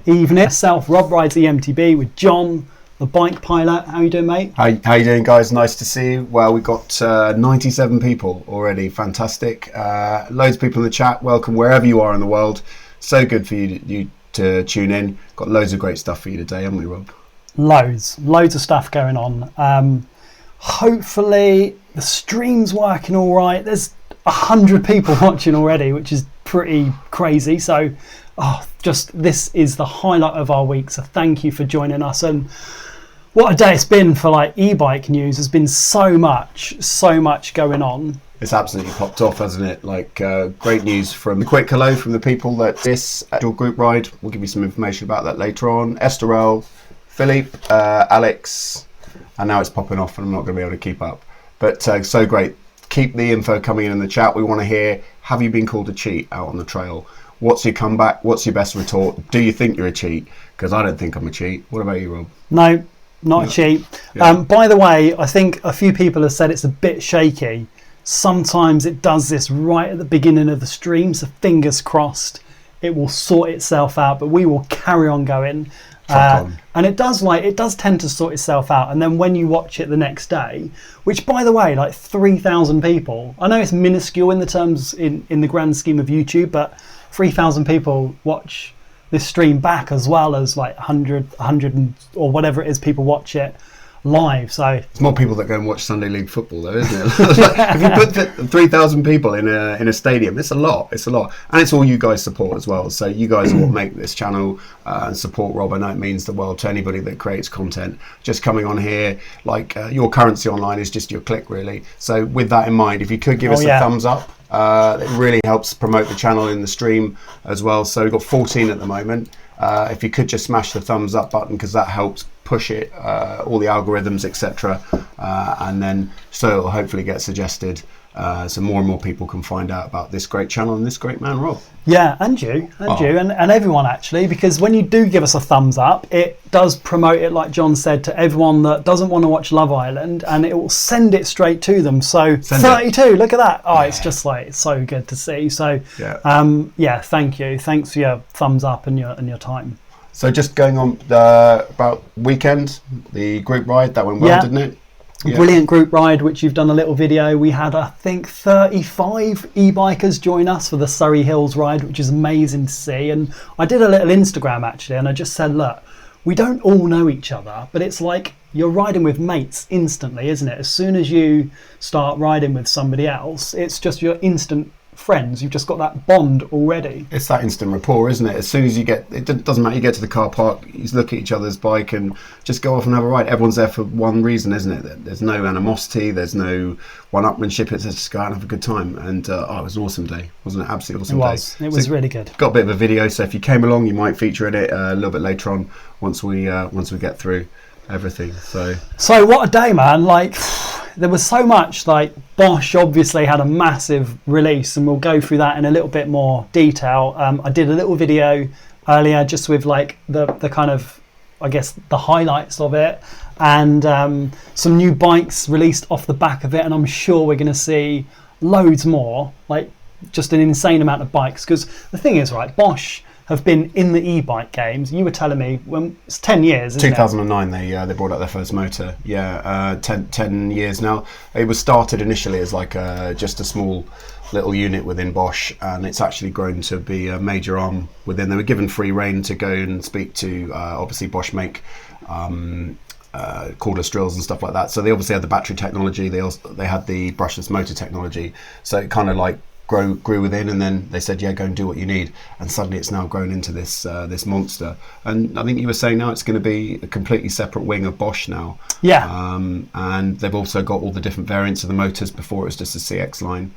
Evening. Myself, Rob rides EMTB with John, the bike pilot. How you doing, mate? How you doing, guys? Nice to see you. Well, we've got 97 people already. Fantastic. Loads of people in the chat. Welcome wherever you are in the world. So good for you to tune in. Got loads of great stuff for you today, haven't we, Rob? Loads of stuff going on. Hopefully the stream's working all right. There's 100 people watching already, which is pretty crazy. So this is the highlight of our week. So thank you for joining us. And what a day it's been for like e-bike news. There's been so much going on. It's absolutely popped off, hasn't it? Like great news from the quick hello from the people that this your group ride. We'll give you some information about that later on. Estorel, Philippe, Alex, and now it's popping off and I'm not going to be able to keep up. But so great. Keep the info coming in the chat. We want to hear, have you been called a cheat out on the trail? What's your comeback? What's your best retort? Do you think you're a cheat? Because I don't think I'm a cheat. What about you, Rob? No, not a cheat. Yeah. By the way, I think a few people have said it's a bit shaky. Sometimes it does this right at the beginning of the stream, so fingers crossed it will sort itself out, but we will carry on going. And it does tend to sort itself out, and then when you watch it the next day, which by the way, like 3,000 people, I know it's minuscule in the grand scheme of YouTube, but 3,000 people watch this stream back as well as like 100 or whatever it is people watch it live. So it's more people that go and watch Sunday League football, though, isn't it? Like, if you put 3,000 people in a stadium, it's a lot, and it's all you guys support as well. So you guys are what make this channel and support Rob. I know it means the world to anybody that creates content. Just coming on here, like your currency online is just your click, really. So with that in mind, if you could give us a thumbs up, it really helps promote the channel in the stream as well. So we've got 14 at the moment. If you could just smash the thumbs up button, because that helps push it, all the algorithms, etc., and then so it'll hopefully get suggested, so more and more people can find out about this great channel and this great man, Rob. Yeah, and you and everyone, actually, because when you do give us a thumbs up, it does promote it, like John said, to everyone that doesn't want to watch Love Island, and it will send it straight to them. So 32, look at that. It's just like, it's so good to see. So thank you. Thanks for your thumbs up and your time. So just going on about weekend, the group ride, that went well, didn't it? Yeah. Brilliant group ride, which you've done a little video. We had, I think, 35 e-bikers join us for the Surrey Hills ride, which is amazing to see. And I did a little Instagram, actually, and I just said, look, we don't all know each other, but it's like you're riding with mates instantly, isn't it? As soon as you start riding with somebody else, it's just your instant friends. You've just got that bond already. It's that instant rapport, isn't it? As soon as it doesn't matter, you get to the car park, you look at each other's bike and just go off and have a ride. Everyone's there for one reason, isn't it? There's no animosity, there's no one-upmanship. It's just go out and have a good time. And it was an awesome day, wasn't it? Absolutely awesome day. It was really good. Got a bit of a video, so if you came along, you might feature in it a little bit later on once we get through everything. So what a day, man. Like, there was so much. Like, Bosch obviously had a massive release, and we'll go through that in a little bit more detail. I did a little video earlier just with like the kind of, I guess, the highlights of it, and some new bikes released off the back of it, and I'm sure we're going to see loads more, like just an insane amount of bikes, because the thing is, right, Bosch have been in the e-bike games. You were telling me when it's 10 years, isn't 2009 it? They brought out their first motor. 10 years now. It was started initially as like just a small little unit within Bosch, and it's actually grown to be a major arm within. They were given free rein to go and speak to obviously Bosch make cordless drills and stuff like that. So they obviously had the battery technology. They had the brushless motor technology. So it kind of like grew within, and then they said, go and do what you need, and suddenly it's now grown into this monster. And I think you were saying now it's going to be a completely separate wing of Bosch now. And they've also got all the different variants of the motors. Before it was just a CX line.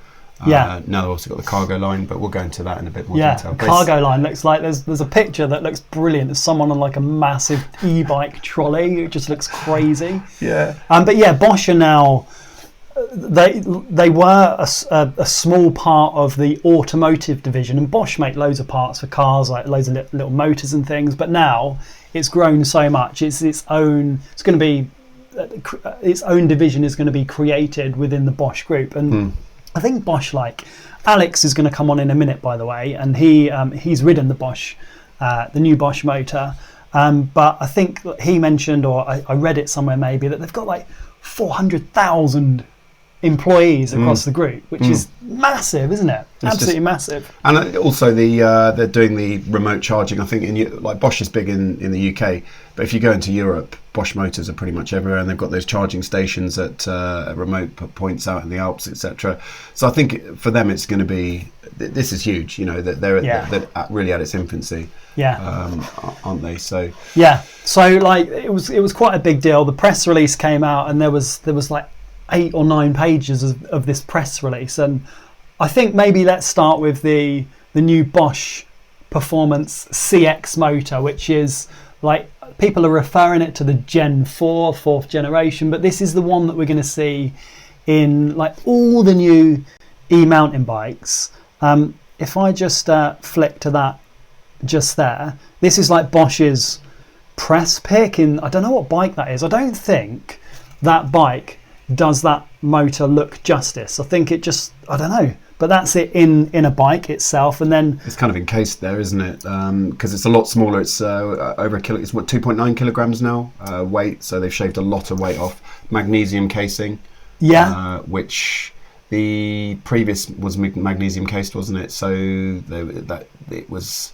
Now they've also got the cargo line, but we'll go into that in a bit more detail. The cargo line looks like there's a picture that looks brilliant. There's someone on like a massive e-bike trolley. It just looks crazy. But Bosch are now, they were a small part of the automotive division, and Bosch make loads of parts for cars, like loads of little motors and things, but now it's grown so much. Its own division is going to be created within the Bosch group. And I think Bosch, like Alex is going to come on in a minute, by the way, and he's ridden the Bosch the new Bosch motor. But I think he mentioned, or I read it somewhere maybe, that they've got like 400,000 employees across the group, which is massive, isn't it? It's absolutely massive. And also they're doing the remote charging. I think like Bosch is big in the UK, but if you go into Europe, Bosch Motors are pretty much everywhere, and they've got those charging stations at remote points out in the Alps, etc. So I think for them it's going to be, this is huge. You know, that they're really at its infancy. Aren't they? So so like it was quite a big deal. The press release came out, and there was like 8 or 9 pages of this press release, and I think maybe let's start with the new Bosch Performance CX motor, which is like, people are referring it to the Gen 4, 4th generation, but this is the one that we're going to see in like all the new e-mountain bikes. If I just flick to that just there, this is like Bosch's press pick in, I don't know what bike that is. I don't think that bike does that motor look justice. I think it just, I don't know, but that's it in a bike itself. And then it's kind of encased there, isn't it? Because it's a lot smaller. It's over a kilo. It's what, 2.9 kilograms now weight. So they've shaved a lot of weight off. Magnesium casing. Which the previous was magnesium cased, wasn't it? So that it was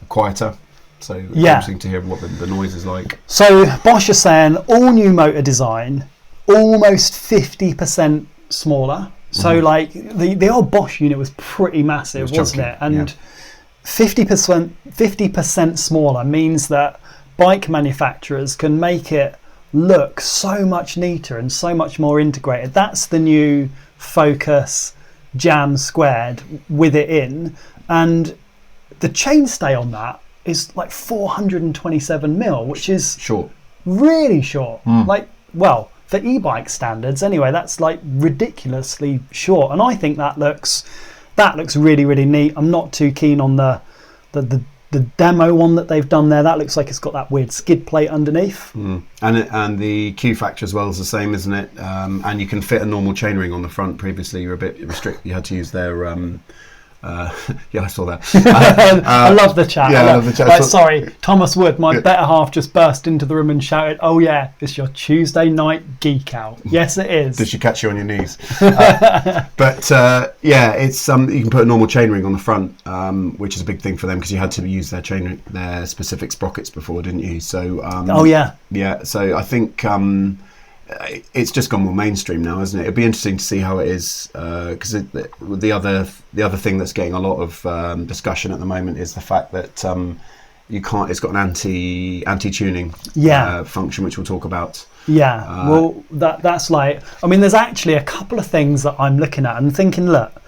quieter. So interesting to hear what the noise is like. So Bosch is saying all new motor design, almost 50% smaller. So like the old Bosch unit was pretty massive, wasn't it? And 50% smaller means that bike manufacturers can make it look so much neater and so much more integrated. That's the new Focus Jam Squared with it in, and the chainstay on that is like 427mm, which is short, really short. Like, well, for e-bike standards anyway, that's like ridiculously short, and I think that looks really, really neat. I'm not too keen on the demo one that they've done there. That looks like it's got that weird skid plate underneath. And the Q factor as well is the same, isn't it? And you can fit a normal chainring on the front. Previously, you're a bit restricted. You had to use their I saw that. I love the chat. I love the chat. Like, sorry, Thomas Wood, my better half, just burst into the room and shouted, "Oh yeah, it's your Tuesday night geek out." Yes, it is. Did she catch you on your knees? But it's you can put a normal chainring on the front, which is a big thing for them because you had to use their specific sprockets before, didn't you? So so I think it's just gone more mainstream now, isn't it? It'd be interesting to see how it is, because the other thing that's getting a lot of discussion at the moment is the fact that you can't. It's got an anti-tuning function, which we'll talk about. Well, that's like, I mean, there's actually a couple of things that I'm looking at and thinking, look,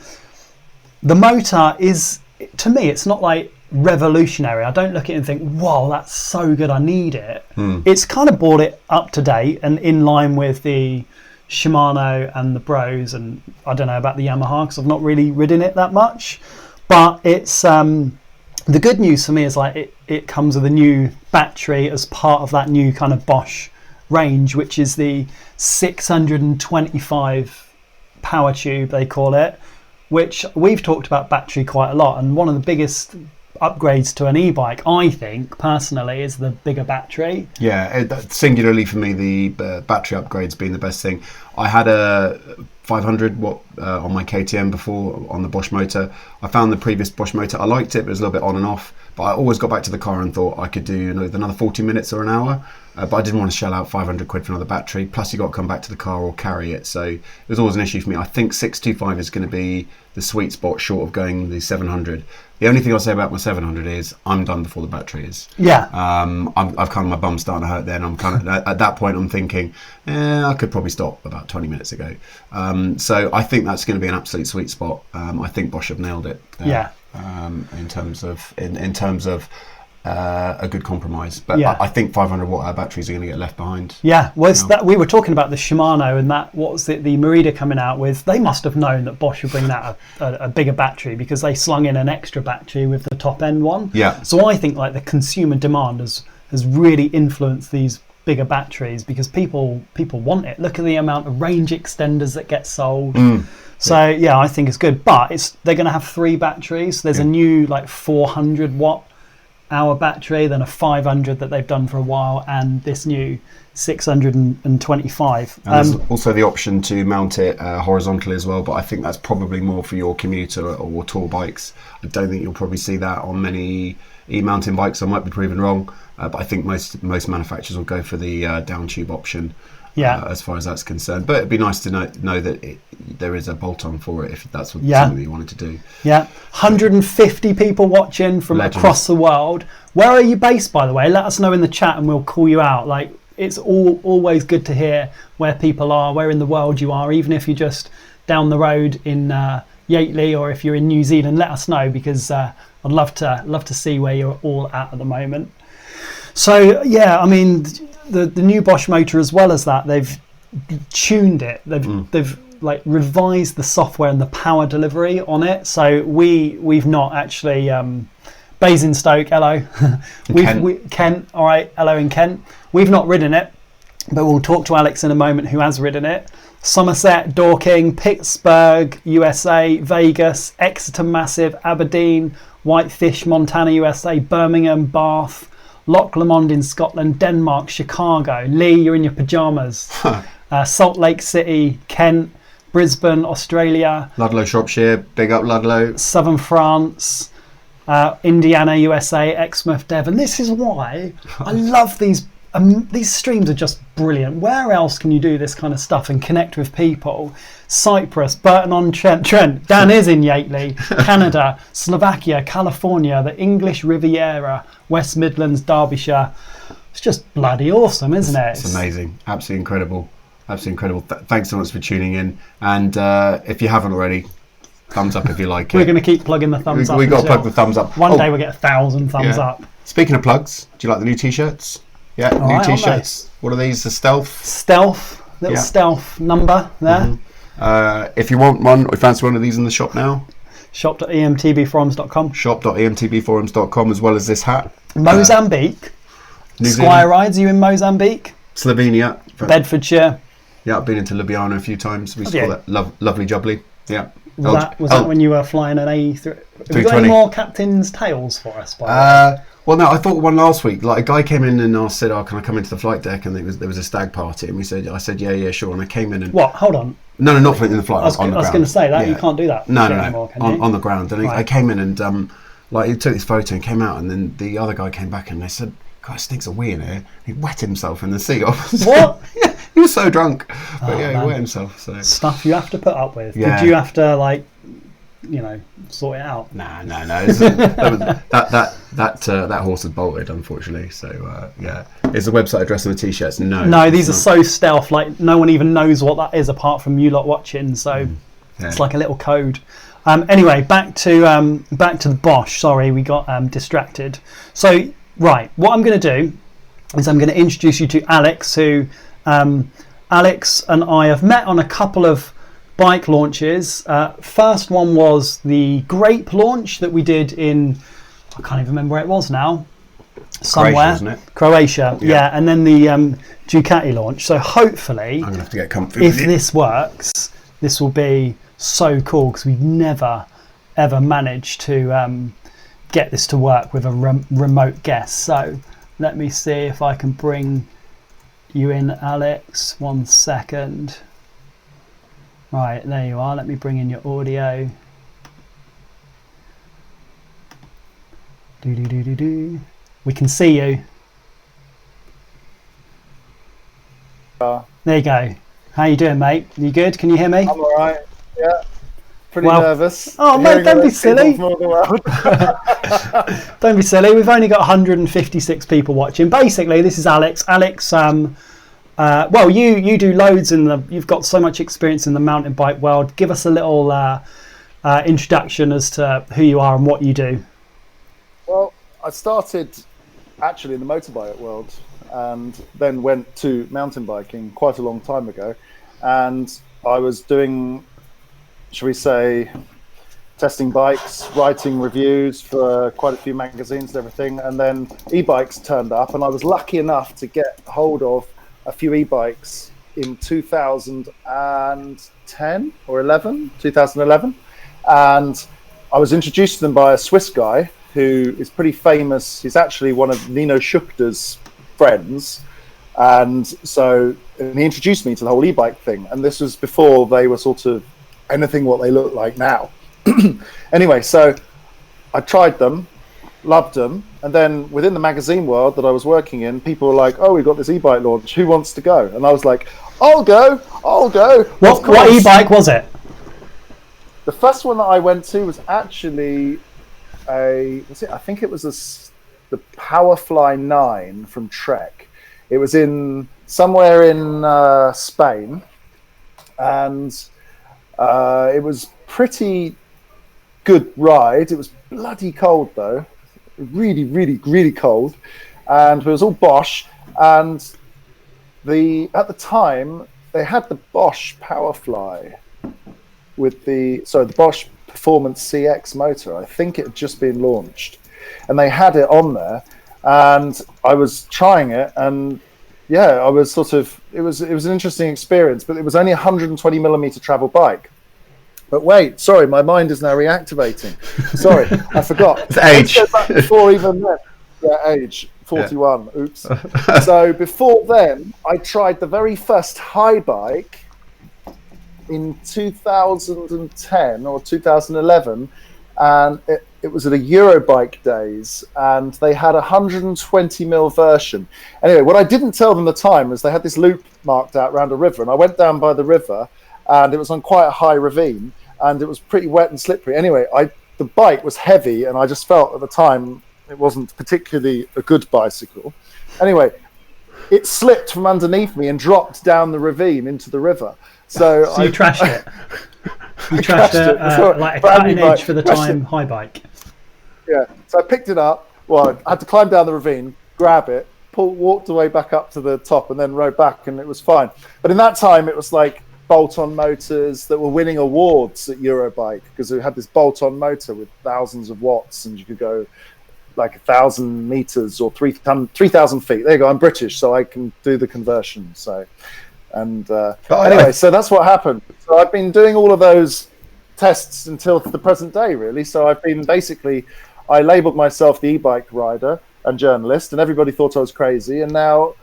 the motor is, to me, it's not like revolutionary. I don't look at it and think, whoa, that's so good, I need it. It's kind of brought it up to date and in line with the Shimano and the Bros, and I don't know about the Yamaha because I've not really ridden it that much, but it's the good news for me is like it comes with a new battery as part of that new kind of Bosch range, which is the 625 power tube, they call it, which we've talked about battery quite a lot, and one of the biggest upgrades to an e-bike, I think personally, is the bigger battery. Singularly for me, the battery upgrade's been the best thing. I had a 500 watt on my KTM before on the Bosch motor. I found the previous Bosch motor, I liked it, but it was a little bit on and off, but I always got back to the car and thought I could do another 40 minutes or an hour, but I didn't want to shell out 500 quid for another battery, plus you got to come back to the car or carry it, so it was always an issue for me. I think 625 is going to be the sweet spot, short of going the 700. The only thing I'll say about my 700 is I'm done before the battery is. I've kind of, my bum's starting to hurt then. I'm kind of, at that point I'm thinking, I could probably stop about 20 minutes ago. So I think that's going to be an absolute sweet spot. I think Bosch have nailed it. In terms of a good compromise, but I think 500 watt hour batteries are going to get left behind. That we were talking about the Shimano and that, what was it, the Merida coming out with, they must have known that Bosch would bring out a bigger battery because they slung in an extra battery with the top end one. So I think like the consumer demand has really influenced these bigger batteries because people want it. Look at the amount of range extenders that get sold. So I think it's good, but they're going to have 3 batteries. There's a new like 400 watt hour battery, then a 500 that they've done for a while, and this new 625. And there's also the option to mount it horizontally as well, but I think that's probably more for your commuter or tour bikes. I don't think you'll probably see that on many e-mountain bikes. I might be proven wrong, but I think most manufacturers will go for the down tube option. As far as that's concerned, but it'd be nice to know that there is a bolt-on for it if that's something that you wanted to do. 150 people watching from across the world. Where are you based, by the way? Let us know in the chat and we'll call you out. Like, it's always good to hear where people are, where in the world you are, even if you're just down the road in Yateley, or if you're in New Zealand. Let us know, because I'd love to see where you're all at the moment. So I mean, the new Bosch motor, as well as that, they've tuned it. They've like revised the software and the power delivery on it. So we've not actually Basingstoke, hello. Kent, all right, hello in Kent. We've not ridden it, but we'll talk to Alex in a moment, who has ridden it. Somerset, Dorking, Pittsburgh, USA, Vegas, Exeter Massive, Aberdeen, Whitefish, Montana, USA, Birmingham, Bath, Loch Lomond in Scotland, Denmark, Chicago. Lee, you're in your pyjamas. Salt Lake City, Kent, Brisbane, Australia. Ludlow, Shropshire, big up Ludlow. Southern France, Indiana, USA, Exmouth, Devon. This is why I love these. These streams are just brilliant. Where else can you do this kind of stuff and connect with people? Cyprus, Burton-on-Trent. Dan is in Yateley. Canada, Slovakia, California, the English Riviera, West Midlands, Derbyshire. It's just bloody awesome, isn't it? It's amazing. Absolutely incredible. Thanks so much for tuning in. And if you haven't already, thumbs up if you like it. We're going to keep plugging the thumbs up. We've got to plug the thumbs up. One day we'll get 1,000 thumbs up. Speaking of plugs, do you like the new t-shirts? Yeah, new t-shirts. What are these? The stealth little stealth number there. If you want one, or you fancy one of these in the shop now, shop.emtbforums.com. shop.emtbforums.com, as well as this hat. Mozambique. Squire rides. Are you in Mozambique? Slovenia, Bedfordshire. Yeah, I've been into Ljubljana a few times. We saw that lovely jubbly. Yeah. Was that when you were flying an A3? Have you got any more captain's tales for us? By the way? Well, no, I thought one last week. Like, a guy came in and said, "Oh, can I come into the flight deck?" And there was a stag party, and I said, yeah, sure. And I came in and what? Hold on. No, not in the flight. I was going to say that you can't do that. No, anymore, on the ground. And I came in and he took this photo and came out, and then the other guy came back and they said, "God, it stinks of wee in here." He wet himself in the sea. What? Yeah, he was so drunk, but he wet himself. So stuff you have to put up with. Yeah. Did you have to sort it out? No. That horse has bolted, unfortunately. So is the website address on the t-shirts? No, these are so stealth. Like, no one even knows what that is apart from you lot watching. So it's like a little code. Anyway, back to the Bosch. Sorry, we got distracted. So right, what I'm going to do is I'm going to introduce you to Alex, who Alex and I have met on a couple of bike launches. First one was the Grape launch that we did in, I can't even remember where it was now, somewhere. Croatia, isn't it? Croatia, yeah. And then the Ducati launch. So hopefully, I'm going to have to get comfy if this works, this will be so cool, because we've never ever managed to get this to work with a remote guest. So let me see if I can bring you in, Alex. 1 second. Right, there you are. Let me bring in your audio. We can see you. There you go. How you doing, mate? You good? Can you hear me? I'm all right. Yeah. Pretty nervous. Oh, mate, don't be silly. Don't be silly. We've only got 156 people watching. Basically, this is Alex. Alex, well, you do loads you've got so much experience in the mountain bike world. Give us a little introduction as to who you are and what you do. Well, I started actually in the motorbike world and then went to mountain biking quite a long time ago. And I was doing, shall we say, testing bikes, writing reviews for quite a few magazines and everything. And then eBikes turned up, and I was lucky enough to get hold of a few e-bikes in 2010 or 2011, and I was introduced to them by a Swiss guy who is pretty famous. He's actually one of Nino Schukter's friends. And he introduced me to the whole e-bike thing. And this was before they were sort of anything what they look like now. Anyway, so I tried them, loved them. And then within the magazine world that I was working in, people were like, oh, we've got this e-bike launch. Who wants to go? And I was like, I'll go. What e-bike was it? The first one that I went to was actually I think it was the POWAH 9 from Trek. It was somewhere in Spain, and it was pretty good ride. It was bloody cold though, really, really, really cold, and it was all Bosch. And at the time they had the Bosch Powerfly with the Bosch Performance CX motor. I think it had just been launched, and they had it on there, and I was trying it, and yeah, I was it was an interesting experience, but it was only a 120 millimeter travel bike. But wait, sorry, my mind is now reactivating. Sorry, I forgot. It's age. Let's go back before even then. Yeah, age. 41. Yeah. Oops. So before then, I tried the very first high bike in 2010 or 2011, and it was at a Eurobike days, and they had a 120 mil version. Anyway, what I didn't tell them at the time was they had this loop marked out around a river, and I went down by the river, and it was on quite a high ravine, and it was pretty wet and slippery. Anyway, the bike was heavy, and I just felt at the time it wasn't particularly a good bicycle. Anyway, it slipped from underneath me and dropped down the ravine into the river. So you trashed it. You trashed it like a cutting edge for the time high bike. Yeah. So I picked it up. Well, I had to climb down the ravine, grab it, walked away back up to the top, and then rode back, and it was fine. But in that time, it was like bolt-on motors that were winning awards at Eurobike, because it had this bolt-on motor with thousands of watts, and you could go like 1,000 meters or 3,000 feet. There you go. I'm British, so I can do the conversion. So. And anyway, so that's what happened. So I've been doing all of those tests until the present day, really. So I've been I labeled myself the e-bike rider and journalist, and everybody thought I was crazy. And now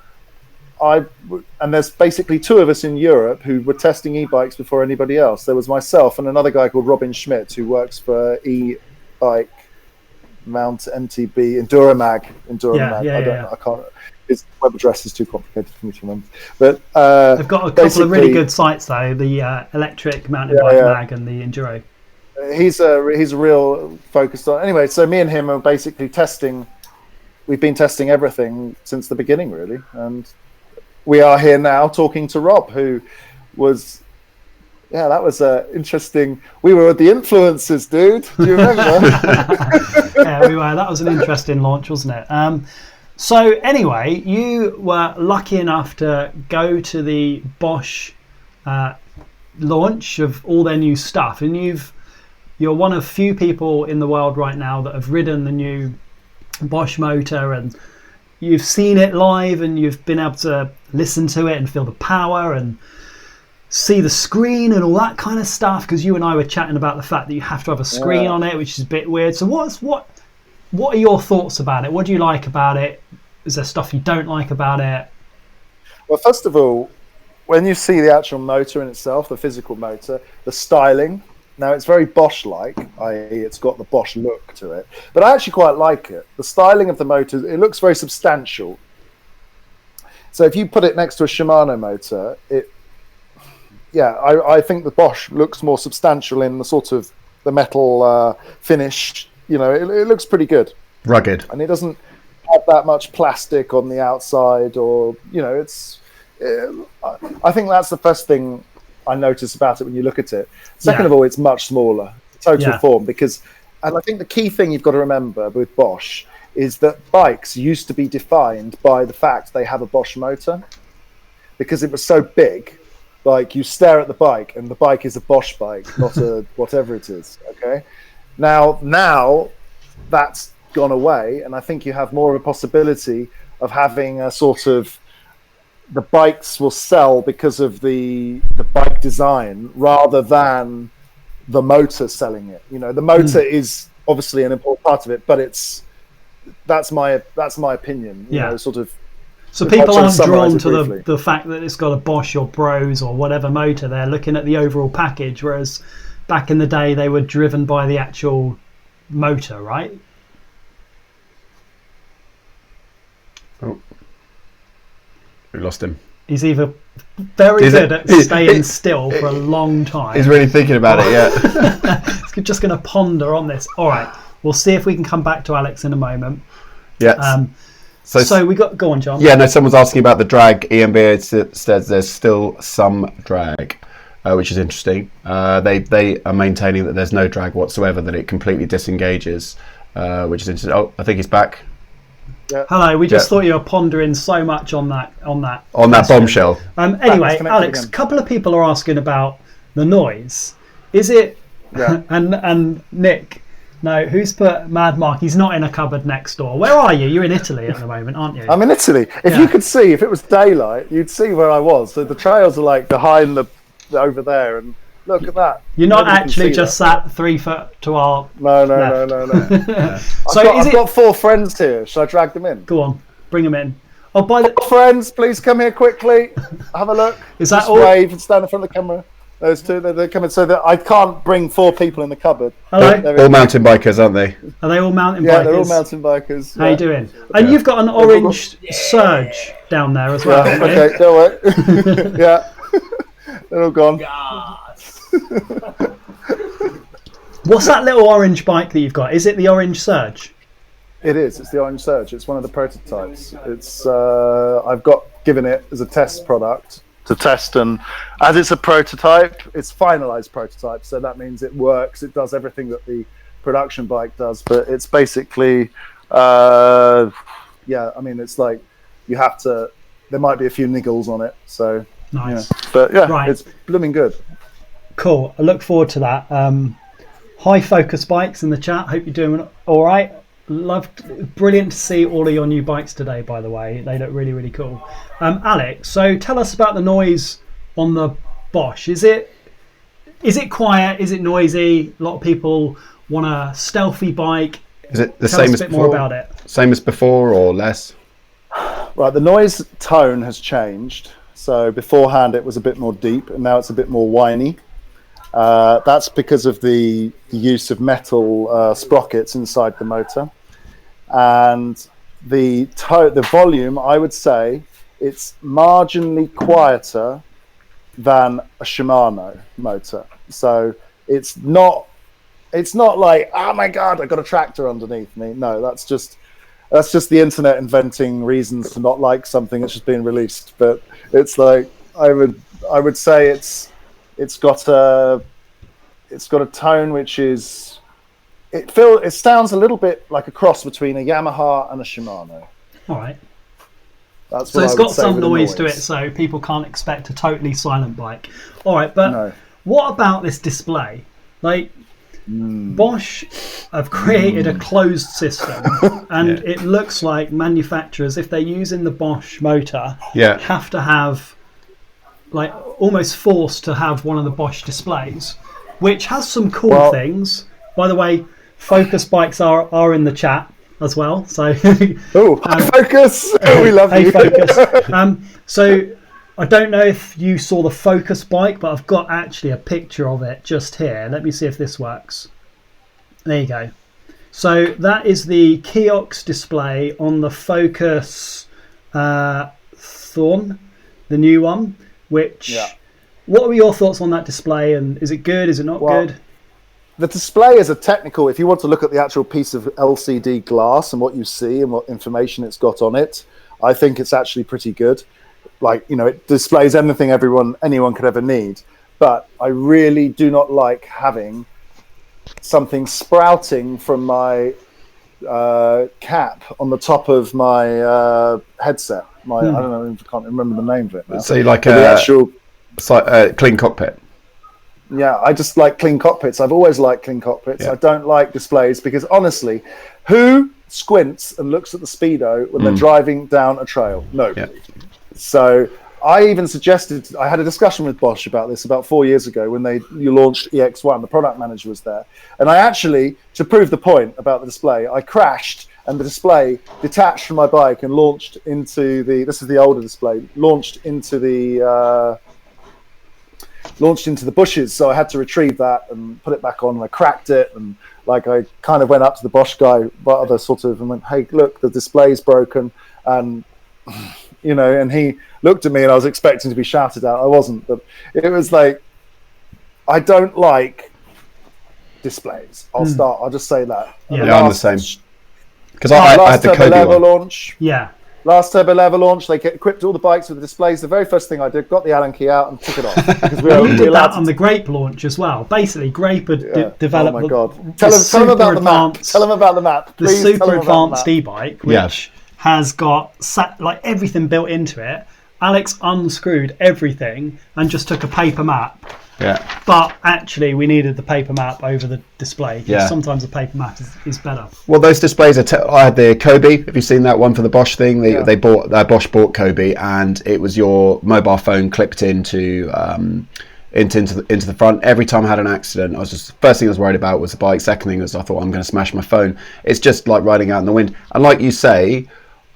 there's basically two of us in Europe who were testing e-bikes before anybody else. There was myself and another guy called Robin Schmidt, who works for e-bike Mount MTB Enduramag. I can't. His web address is too complicated for me to remember. But they've got a couple of really good sites though. The electric mountain bike mag and the enduro. He's a real focused on. Anyway, so me and him are basically testing. We've been testing everything since the beginning, really, and we are here now talking to Rob, who was. Yeah, that was interesting. We were the influencers, dude. Do you remember? Yeah, we were. That was an interesting launch, wasn't it? So anyway, you were lucky enough to go to the Bosch launch of all their new stuff, and you're one of few people in the world right now that have ridden the new Bosch motor, and you've seen it live, and you've been able to listen to it and feel the power and see the screen and all that kind of stuff, because you and I were chatting about the fact that you have to have a screen on it, which is a bit weird. So what are your thoughts about it? What do you like about it? Is there stuff you don't like about it? Well, first of all, when you see the actual motor in itself, the physical motor, the styling, now it's very Bosch-like, i.e. it's got the Bosch look to it, but I actually quite like it. The styling of the motor, it looks very substantial. So if you put it next to a Shimano motor, I think the Bosch looks more substantial in the sort of the metal finish. You know, it looks pretty good. Rugged. And it doesn't have that much plastic on the outside, or, you know, I think that's the first thing I notice about it when you look at it. Second of all, it's much smaller, total form, and I think the key thing you've got to remember with Bosch is that bikes used to be defined by the fact they have a Bosch motor, because it was so big. Like, you stare at the bike and the bike is a Bosch bike, not a whatever it is. Okay. Now that's gone away, and I think you have more of a possibility of having a sort of, the bikes will sell because of the bike design rather than the motor selling it. You know, the motor is obviously an important part of it, but that's my opinion. You know, sort of. So people aren't drawn to the fact that it's got a Bosch or Bros or whatever motor. They're looking at the overall package, whereas back in the day they were driven by the actual motor, right? Oh, we lost him. He's either very good at staying still for a long time. He's really thinking about it, yeah. He's just going to ponder on this. All right, we'll see if we can come back to Alex in a moment. Yeah. So we got, go on, John. Yeah, no, someone's asking about the drag. EMB says there's still some drag, which is interesting. They are maintaining that there's no drag whatsoever, that it completely disengages, which is interesting. Oh, I think he's back. Yeah. Hello, we just thought you were pondering so much on that bombshell. Anyway, Alex, a couple of people are asking about the noise. Is it? Yeah. and Nick. No, who's put Mad Mark? He's not in a cupboard next door. Where are you? You're in Italy at the moment, aren't you? I'm in Italy. If you could see, if it was daylight, you'd see where I was. So the trails are like behind over there, and look at that. You're not actually just sat 3 foot to our No. So I've got 4 friends here. Should I drag them in? Go on, bring them in. Oh, by the friends, please come here quickly. Have a look. Is that just all? Wave and stand in front of the camera. Those two, they're coming, so that I can't bring 4 people in the cupboard. Hello. All mountain bikers, aren't they? Are they all mountain bikers? Yeah, they're all mountain bikers. How you doing? And you've got an orange Surge down there as well. Yeah, okay, don't worry. Yeah, they're all gone. What's that little orange bike that you've got? Is it the orange Surge? It is. It's the orange Surge. It's one of the prototypes. It's I've given it as a test product to test, and as it's a prototype, it's finalized prototype, so that means it works, it does everything that the production bike does, but it's basically I mean, it's like you have to, there might be a few niggles on it, so nice. But it's blooming good. Cool, I look forward to that. High Focus Bikes in the chat, hope you're doing all right. Brilliant to see all of your new bikes today, by the way. They look really, really cool. Alex, so tell us about the noise on the Bosch. Is it quiet? Is it noisy? A lot of people want a stealthy bike. Is it the Tell same us as a bit before? more about it. Same as before or less? Right, the noise tone has changed. So beforehand it was a bit more deep, and now it's a bit more whiny. That's because of the use of metal sprockets inside the motor. And the volume, I would say, it's marginally quieter than a Shimano motor. So it's not like, oh my God, I got a tractor underneath me. No, that's just the internet inventing reasons to not like something that's just been released. But it's like, I would say it's got a tone which is, it sounds a little bit like a cross between a Yamaha and a Shimano. All right. That's so it's got some noise to it, so people can't expect a totally silent bike. All right, but what about this display? Like, Bosch have created a closed system, and it looks like manufacturers, if they're using the Bosch motor, have to have, like, almost forced to have one of the Bosch displays, which has some cool things. By the way, Focus Bikes are in the chat as well. So, Focus, we love you. Focus. So, I don't know if you saw the Focus bike, but I've got actually a picture of it just here. Let me see if this works. There you go. So that is the Kiox display on the Focus Thorn, the new one. Which, what were your thoughts on that display? And is it good? Is it not good? The display is a technical, if you want to look at the actual piece of LCD glass and what you see and what information it's got on it, I think it's actually pretty good. Like, you know, it displays anything anyone could ever need. But I really do not like having something sprouting from my cap on the top of my headset. I don't know, I can't remember the name of it now. So you like the actual clean cockpit? Yeah, I just like clean cockpits. I've always liked clean cockpits. I don't like displays because, honestly, who squints and looks at the speedo when they're driving down a trail? Nobody. So I even suggested, I had a discussion with Bosch about this about 4 years ago when you launched EX1. The product manager was there. And I actually, to prove the point about the display, I crashed and the display detached from my bike and launched into this is the older display, launched into the bushes. So I had to retrieve that and put it back on, and I cracked it. And like, I kind of went up to the Bosch guy, and went, hey, look, the display's broken. And, you know, and he looked at me and I was expecting to be shouted at. I wasn't, but it was like, I don't like displays. I'll just say that. Yeah, I'm the same. Because I had the Kobe one. Launch. Yeah. Last Turbo Lever launch, they equipped all the bikes with the displays. The very first thing I did, got the Allen key out and took it off. Because you did that on the Grape launch as well. Basically, Grape had developed. Oh my God! Tell them about the map. Tell them about the map. Please, the super advanced e-bike, which has got like everything built into it. Alex unscrewed everything and just took a paper map. Yeah. But actually, we needed the paper map over the display. Because sometimes the paper map is better. Well, those displays are. I had the Kobe. Have you seen that one for the Bosch thing? They bought Bosch bought Kobe, and it was your mobile phone clipped into the front. Every time I had an accident, first thing I was worried about was the bike. Second thing was I thought I'm going to smash my phone. It's just like riding out in the wind. And like you say,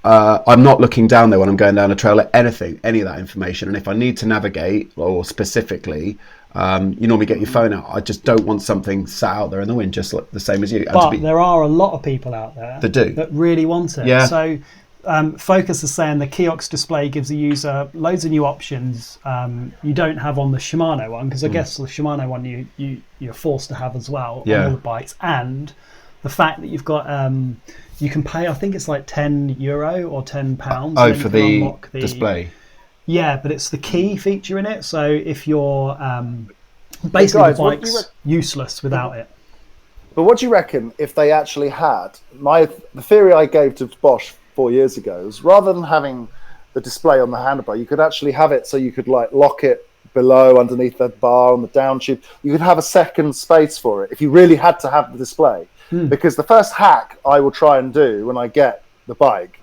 I'm not looking down there when I'm going down a trail at any of that information. And if I need to navigate, or specifically, you normally get your phone out. I just don't want something sat out there in the wind, just like the same as you. But there are a lot of people out there that really want it. Yeah. So Focus is saying the Kiox display gives the user loads of new options you don't have on the Shimano one, because I guess the Shimano one you're forced to have as well on all the bikes. And the fact that you've got you can pay, I think it's like €10 or £10 for the display. Yeah, but it's the key feature in it. So if you're basically the bike's useless without it. But what do you reckon if they actually had the theory I gave to Bosch 4 years ago is, rather than having the display on the handlebar, you could actually have it so you could like lock it below underneath that bar on the down tube. You could have a second space for it if you really had to have the display. Because the first hack I will try and do when I get the bike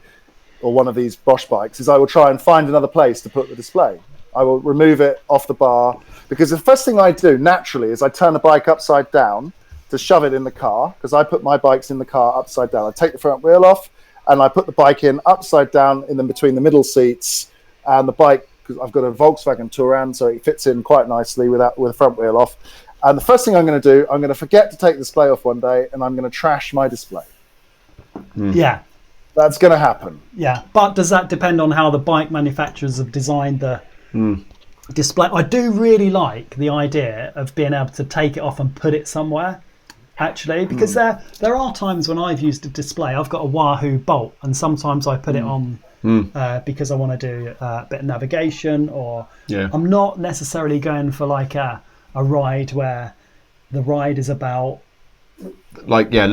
or one of these Bosch bikes is I will try and find another place to put the display. I will remove it off the bar, because the first thing I do naturally is I turn the bike upside down to shove it in the car, because I put my bikes in the car upside down. I take the front wheel off and I put the bike in upside down between the middle seats, and the bike, because I've got a Volkswagen Touran, so it fits in quite nicely with the front wheel off. And the first thing I'm going to do, I'm going to forget to take the display off one day, and I'm going to trash my display. Yeah. That's going to happen. Yeah, but does that depend on how the bike manufacturers have designed the display? I do really like the idea of being able to take it off and put it somewhere, actually, because there are times when I've used a display. I've got a Wahoo Bolt, and sometimes I put it on because I want to do a bit of navigation, or I'm not necessarily going for like a ride where the ride is about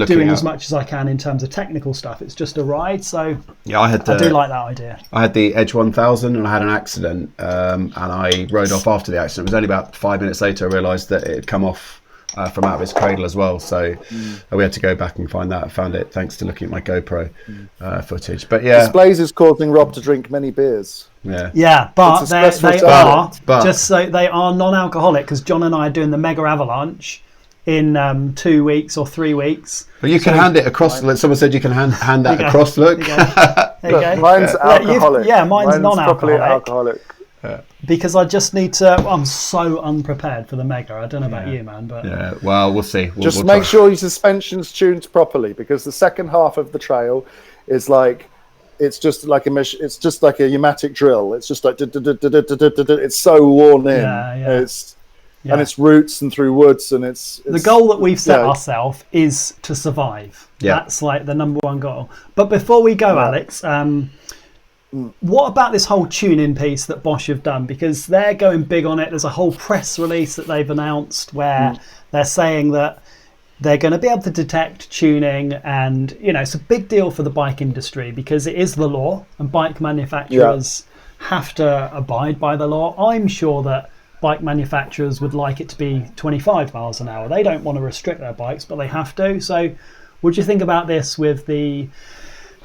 doing as much as I can in terms of technical stuff. It's just a ride, so I do like that idea. I had the Edge 1000 and I had an accident, and I rode off after the accident. It was only about 5 minutes later I realised that it had come off from out of its cradle as well, so we had to go back and find that. I found it thanks to looking at my GoPro footage. But displays is causing Rob to drink many beers. But they are non-alcoholic, because John and I are doing the Mega Avalanche in 2 weeks or 3 weeks. But you can hand it across. Someone said you can hand that across. Look, there you go. Mine's alcoholic. Mine's non-alcoholic. Alcoholic. Because I just need to. I'm so unprepared for the Mega. I don't know about you, man, but well, we'll see. We'll make sure your suspension's tuned properly, because the second half of the trail is like, it's just like a pneumatic drill. It's just like it's so worn in. And it's roots and through woods, and it's the goal that we've set ourselves is to survive. That's like the number one goal. But before we go, Alex, what about this whole tune-in piece that Bosch have done? Because they're going big on it. There's a whole press release that they've announced where they're saying that they're going to be able to detect tuning, and it's a big deal for the bike industry, because it is the law and bike manufacturers have to abide by the law. I'm sure that bike manufacturers would like it to be 25 miles an hour. They don't want to restrict their bikes, but they have to. So would you think about this with the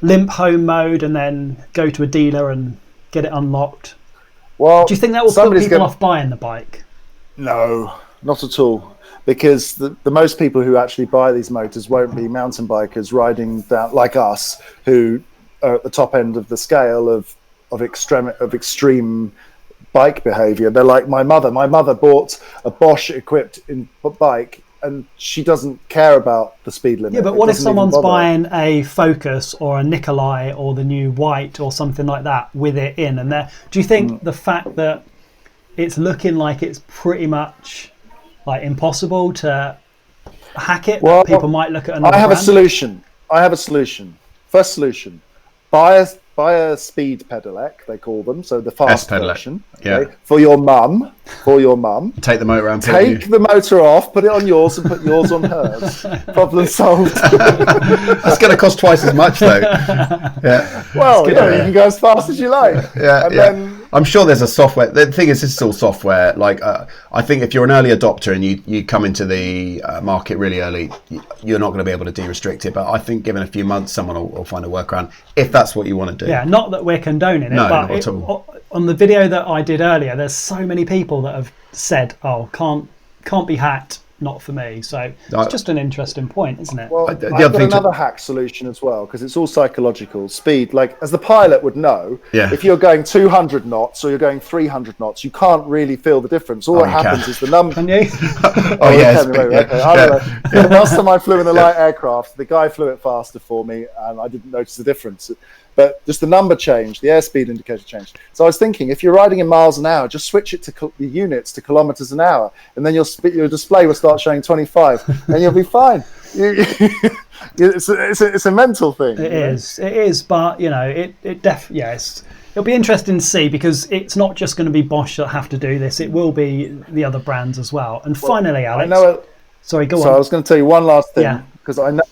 limp home mode and then go to a dealer and get it unlocked? Well, Do you think that will put people off buying the bike? No, not at all. Because the most people who actually buy these motors won't be mountain bikers riding down like us, who are at the top end of the scale of extreme bike behavior. They're like my mother. My mother bought a Bosch equipped bike, and she doesn't care about the speed limit. Yeah, but what if someone's buying a Focus or a Nikkolai or the new White or something like that with it in? And do you think the fact that it's looking like it's pretty much like impossible to hack it, that people might look at another I have brand? I have a solution. First solution: buy a speed pedelec, they call them, so the fast version. Okay, for your mum. Take the motor around. Take the motor off, put it on yours, and put yours on hers. Problem solved. That's going to cost twice as much, though. Yeah. Well, you can go as fast as you like. Then I'm sure there's a software. The thing is, this is all software. Like, I think if you're an early adopter and you come into the market really early, you're not going to be able to de-restrict it. But I think given a few months, someone will find a workaround if that's what you want to do. Yeah, not that we're condoning it, no, but not at all. On the video that I did earlier, there's so many people that have said, "Oh, can't be hacked." Not for me. So it's just an interesting point, isn't it? Well, I've got another hack solution as well, because it's all psychological. Speed, like as the pilot would know, if you're going 200 knots or you're going 300 knots, you can't really feel the difference. All that happens is the number. Can you? Yes. The last time I flew in a light aircraft, the guy flew it faster for me, and I didn't notice the difference. But just the number changed, the airspeed indicator changed. So I was thinking, if you're riding in miles an hour, just switch it to the units to kilometers an hour, and then your display will start showing 25, and you'll be fine. It's a mental thing. It is. But it'll be interesting to see, because it's not just going to be Bosch that have to do this. It will be the other brands as well. And finally, Alex. Sorry, go on. So I was going to tell you one last thing, because I know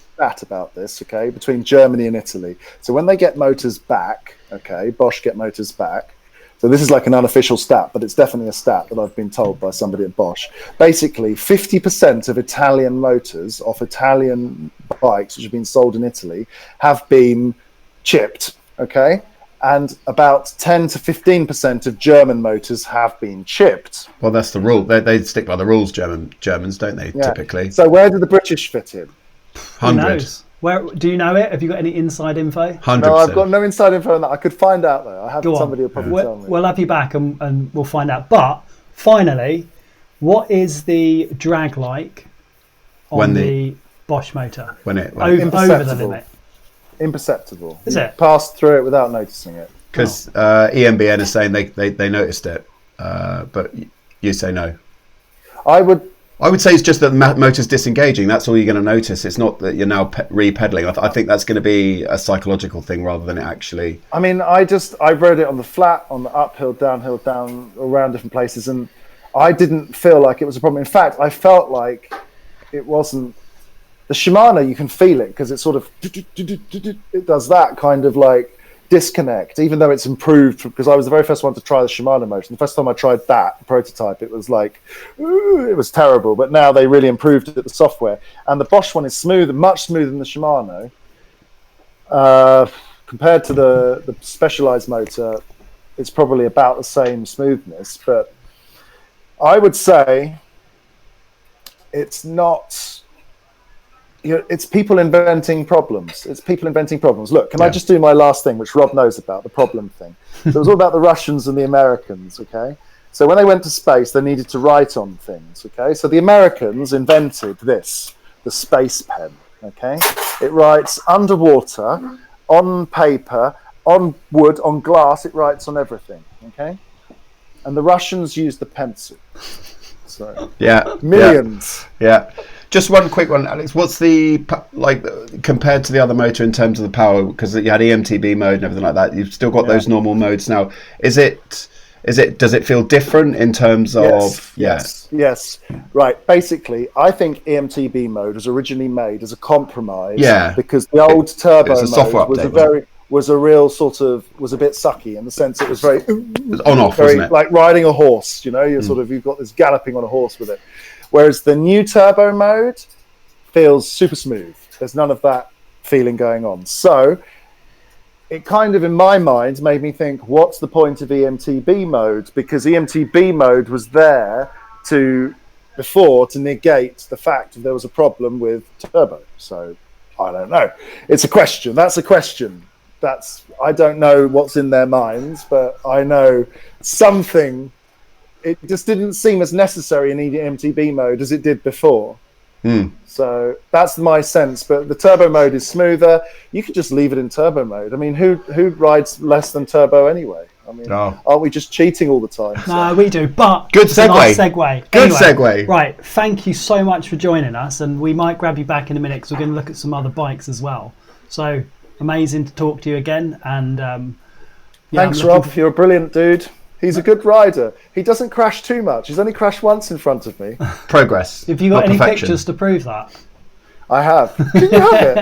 about this, okay, between Germany and Italy. So when they get motors back, okay, Bosch get motors back. So this is like an unofficial stat, but it's definitely a stat that I've been told by somebody at Bosch. Basically, 50% of Italian motors off Italian bikes which have been sold in Italy have been chipped, okay? And about 10 to 15% of German motors have been chipped. Well, that's the rule. They stick by the rules, Germans, don't they, typically? So where do the British fit in? 100. Where do you know it? Have you got any inside info? 100%. No, I've got no inside info on that. I could find out though. I have somebody will probably tell me. We'll have you back and we'll find out. But finally, what is the drag like on the Bosch motor? When over the limit? Imperceptible. Is it? Passed through it without noticing it. Because EMBN is saying they noticed it, but you say no. I would say it's just that the motor's disengaging. That's all you're going to notice. It's not that you're now re-pedaling. I think that's going to be a psychological thing rather than it actually. I mean, I rode it on the flat, on the uphill, downhill, down around different places, and I didn't feel like it was a problem. In fact, I felt like it wasn't. The Shimano, you can feel it because it sort of it does that kind of like disconnect, even though it's improved, because I was the very first one to try the Shimano motor. The first time I tried that prototype, it was like, it was terrible. But now they really improved it, the software. And the Bosch one is smooth, much smoother than the Shimano. Compared to the Specialized motor, it's probably about the same smoothness. But I would say it's not... it's people inventing problems. Look, can I just do my last thing, which Rob knows about, the problem thing? So it was all about the Russians and the Americans, okay? So when they went to space, they needed to write on things, okay? So the Americans invented this, the space pen, okay? It writes underwater, on paper, on wood, on glass, it writes on everything, okay? And the Russians used the pencil. So millions. Yeah. Just one quick one, Alex. What's the compared to the other motor in terms of the power? Because you had EMTB mode and everything like that. You've still got those normal modes now. Does it feel different in terms of? Yes. Right. Basically, I think EMTB mode was originally made as a compromise. Yeah. Because the old turbo mode was a real sort of was a bit sucky in the sense it was very on off, wasn't it? Like riding a horse. You know, you've got this galloping on a horse with it. Whereas the new turbo mode feels super smooth. There's none of that feeling going on. So it kind of, in my mind, made me think, what's the point of EMTB mode? Because EMTB mode was there to negate the fact that there was a problem with turbo. So I don't know. It's a question. That's a question. I don't know what's in their minds, but I know something. It just didn't seem as necessary in EMTB mode as it did before. So that's my sense. But the turbo mode is smoother. You could just leave it in turbo mode. I mean, who rides less than turbo anyway? I mean, aren't we just cheating all the time? No, we do. But good segue. Nice segue. Good segue. Right. Thank you so much for joining us, and we might grab you back in a minute because we're going to look at some other bikes as well. So amazing to talk to you again. And thanks, Rob. You're a brilliant dude. He's a good rider. He doesn't crash too much. He's only crashed once in front of me. Progress. Have you got any pictures to prove that? I have. Can you have it?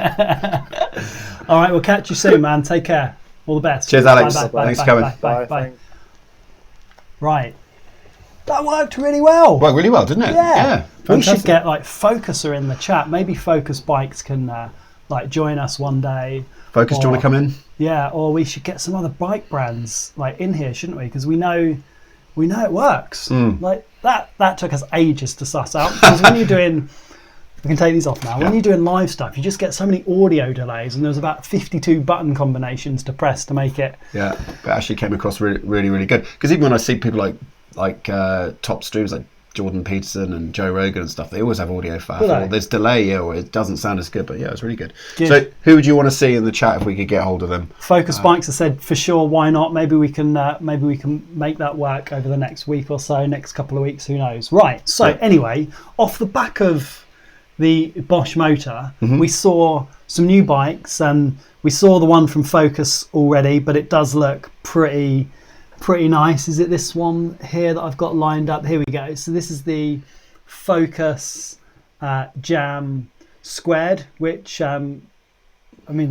All right, we'll catch you soon, man. Take care. All the best. Cheers, Alex. Bye, Thanks for coming. Bye. Right. That worked really well. Worked really well, didn't it? Yeah. We should get like Focuser in the chat. Maybe Focus Bikes can join us one day. Focus, do you want to come in? Yeah, or we should get some other bike brands in here, shouldn't we? Because we know it works. Like that took us ages to suss out. Because when you're doing, we can take these off now. When you're doing live stuff, you just get so many audio delays, and there's about 52 button combinations to press to make it. Yeah, but actually came across really, really, really good. Because even when I see people like top streamers like Jordan Peterson and Joe Rogan and stuff, they always have audio faff. Or there's delay, or it doesn't sound as good. But yeah, it's really good. So who would you want to see in the chat if we could get hold of them? Focus Bikes have said for sure, why not? Maybe we can make that work over the next week or so, next couple of weeks, who knows? Right. So anyway, off the back of the Bosch motor, we saw some new bikes, and we saw the one from Focus already, but it does look pretty nice. Is it this one here that I've got lined up? Here we go. So this is the Focus Jam Squared, which the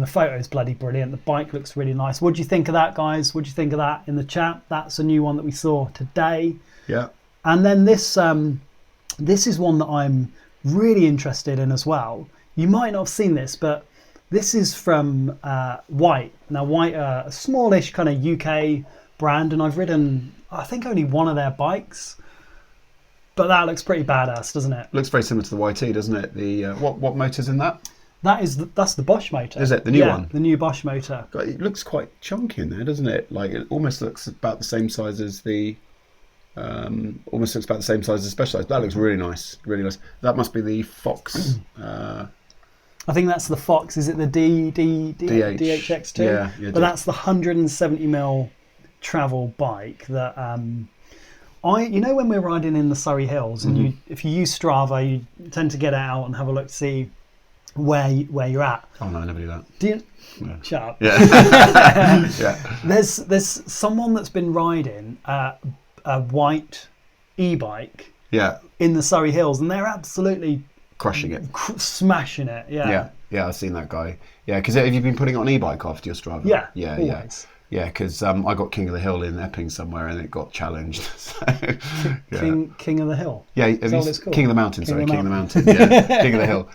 photo is bloody brilliant. The bike looks really nice. What do you think of that, guys? What do you think of that in the chat? That's a new one that we saw today. Yeah. And then this is one that I'm really interested in as well. You might not have seen this, but this is from White. Now White are a smallish kind of UK brand, and I've ridden I think only one of their bikes, but that looks pretty badass, doesn't it? Looks very similar to the YT, doesn't it? The what motor's in that? That's the Bosch motor. Is it the new one? The new Bosch motor. God, it looks quite chunky in there, doesn't it? Like it almost looks about the same size as the Specialized. That looks really nice, really nice. That must be the Fox. I think that's the Fox. Is it the DHX2? Yeah, but that's the 170mm travel bike that when we're riding in the Surrey Hills, and if you use Strava, you tend to get out and have a look to see where you're at. Oh no, I never do that. Do you? Yeah. Shut up. Yeah. Yeah. There's someone that's been riding a white e-bike. Yeah. In the Surrey Hills, and they're absolutely crushing it, smashing it. Yeah. I've seen that guy. Yeah, because have you been putting it on e-bike after your Strava? Yeah. Always. Yeah, because I got King of the Hill in Epping somewhere, and it got challenged. So, King of the Hill. Yeah, King of the Mountain. King of the Mountain. Yeah, King of the Hill.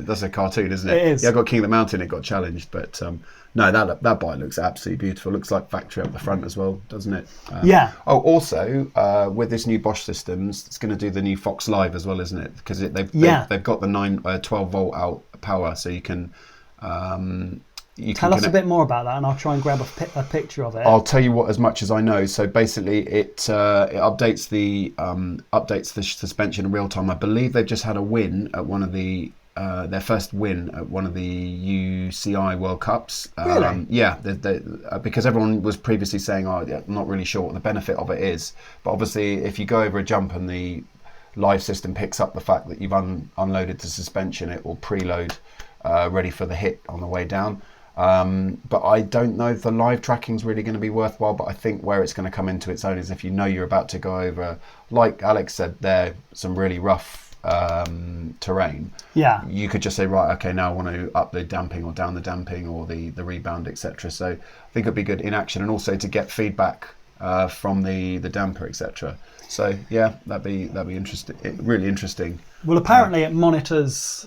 That's a cartoon, isn't it? It is. Yeah, I got King of the Mountain. It got challenged, but no, that bike looks absolutely beautiful. Looks like factory up the front as well, doesn't it? Yeah. Oh, also with this new Bosch systems, it's going to do the new Fox Live as well, isn't it? Because they've got the 12 volt out power, so you can. Tell us a bit more about that, and I'll try and grab a picture of it. I'll tell you as much as I know. So basically, it updates the suspension in real time. I believe they've just had a win at one of their first win at one of the UCI World Cups. Really? Yeah, because everyone was previously saying, I'm not really sure what the benefit of it is. But obviously, if you go over a jump and the live system picks up the fact that you've unloaded the suspension, it will preload ready for the hit on the way down. But I don't know if the live tracking is really going to be worthwhile, but I think where it's going to come into its own is if you know you're about to go over, like Alex said there, some really rough terrain. Yeah. You could just say, right, okay, now I want to up the damping or down the damping or the rebound, etc. So I think it'd be good in action, and also to get feedback from the damper, etc. So yeah, that'd be interesting, really interesting. Well, apparently it monitors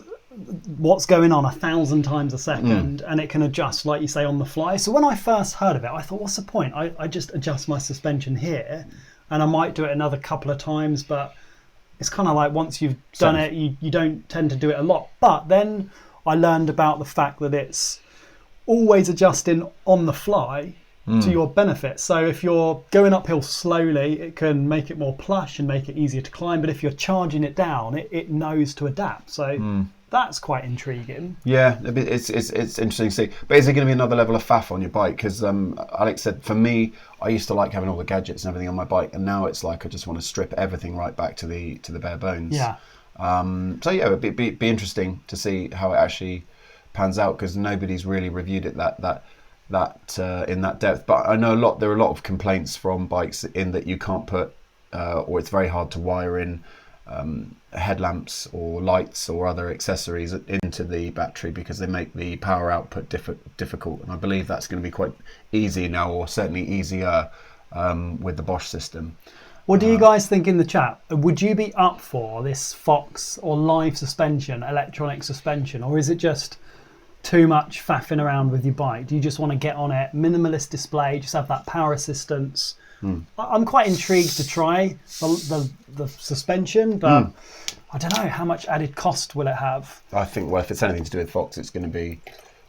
what's going on 1,000 times a second, and it can adjust, like you say, on the fly. So when I first heard of it, I thought, what's the point? I just adjust my suspension here, and I might do it another couple of times, but it's kind of like once you've done it, you don't tend to do it a lot. But then I learned about the fact that it's always adjusting on the fly to your benefit. So if you're going uphill slowly, it can make it more plush and make it easier to climb. But if you're charging it down, it knows to adapt. So that's quite intriguing. Yeah, it's interesting to see. But is it going to be another level of faff on your bike? Because Alex said, for me, I used to like having all the gadgets and everything on my bike, and now it's like I just want to strip everything right back to the bare bones. Yeah. So yeah, it'd be interesting to see how it actually pans out, because nobody's really reviewed it that in that depth. But I know there are a lot of complaints from bikes in that you can't put or it's very hard to wire in headlamps or lights or other accessories into the battery, because they make the power output difficult. And I believe that's going to be quite easy now, or certainly easier with the Bosch system. What do you guys think in the chat? Would you be up for this Fox or live suspension, electronic suspension, or is it just too much faffing around with your bike? Do you just want to get on it, minimalist display, just have that power assistance? I'm quite intrigued to try the suspension, but I don't know, how much added cost will it have? I think, well, if it's anything to do with Fox, it's going to be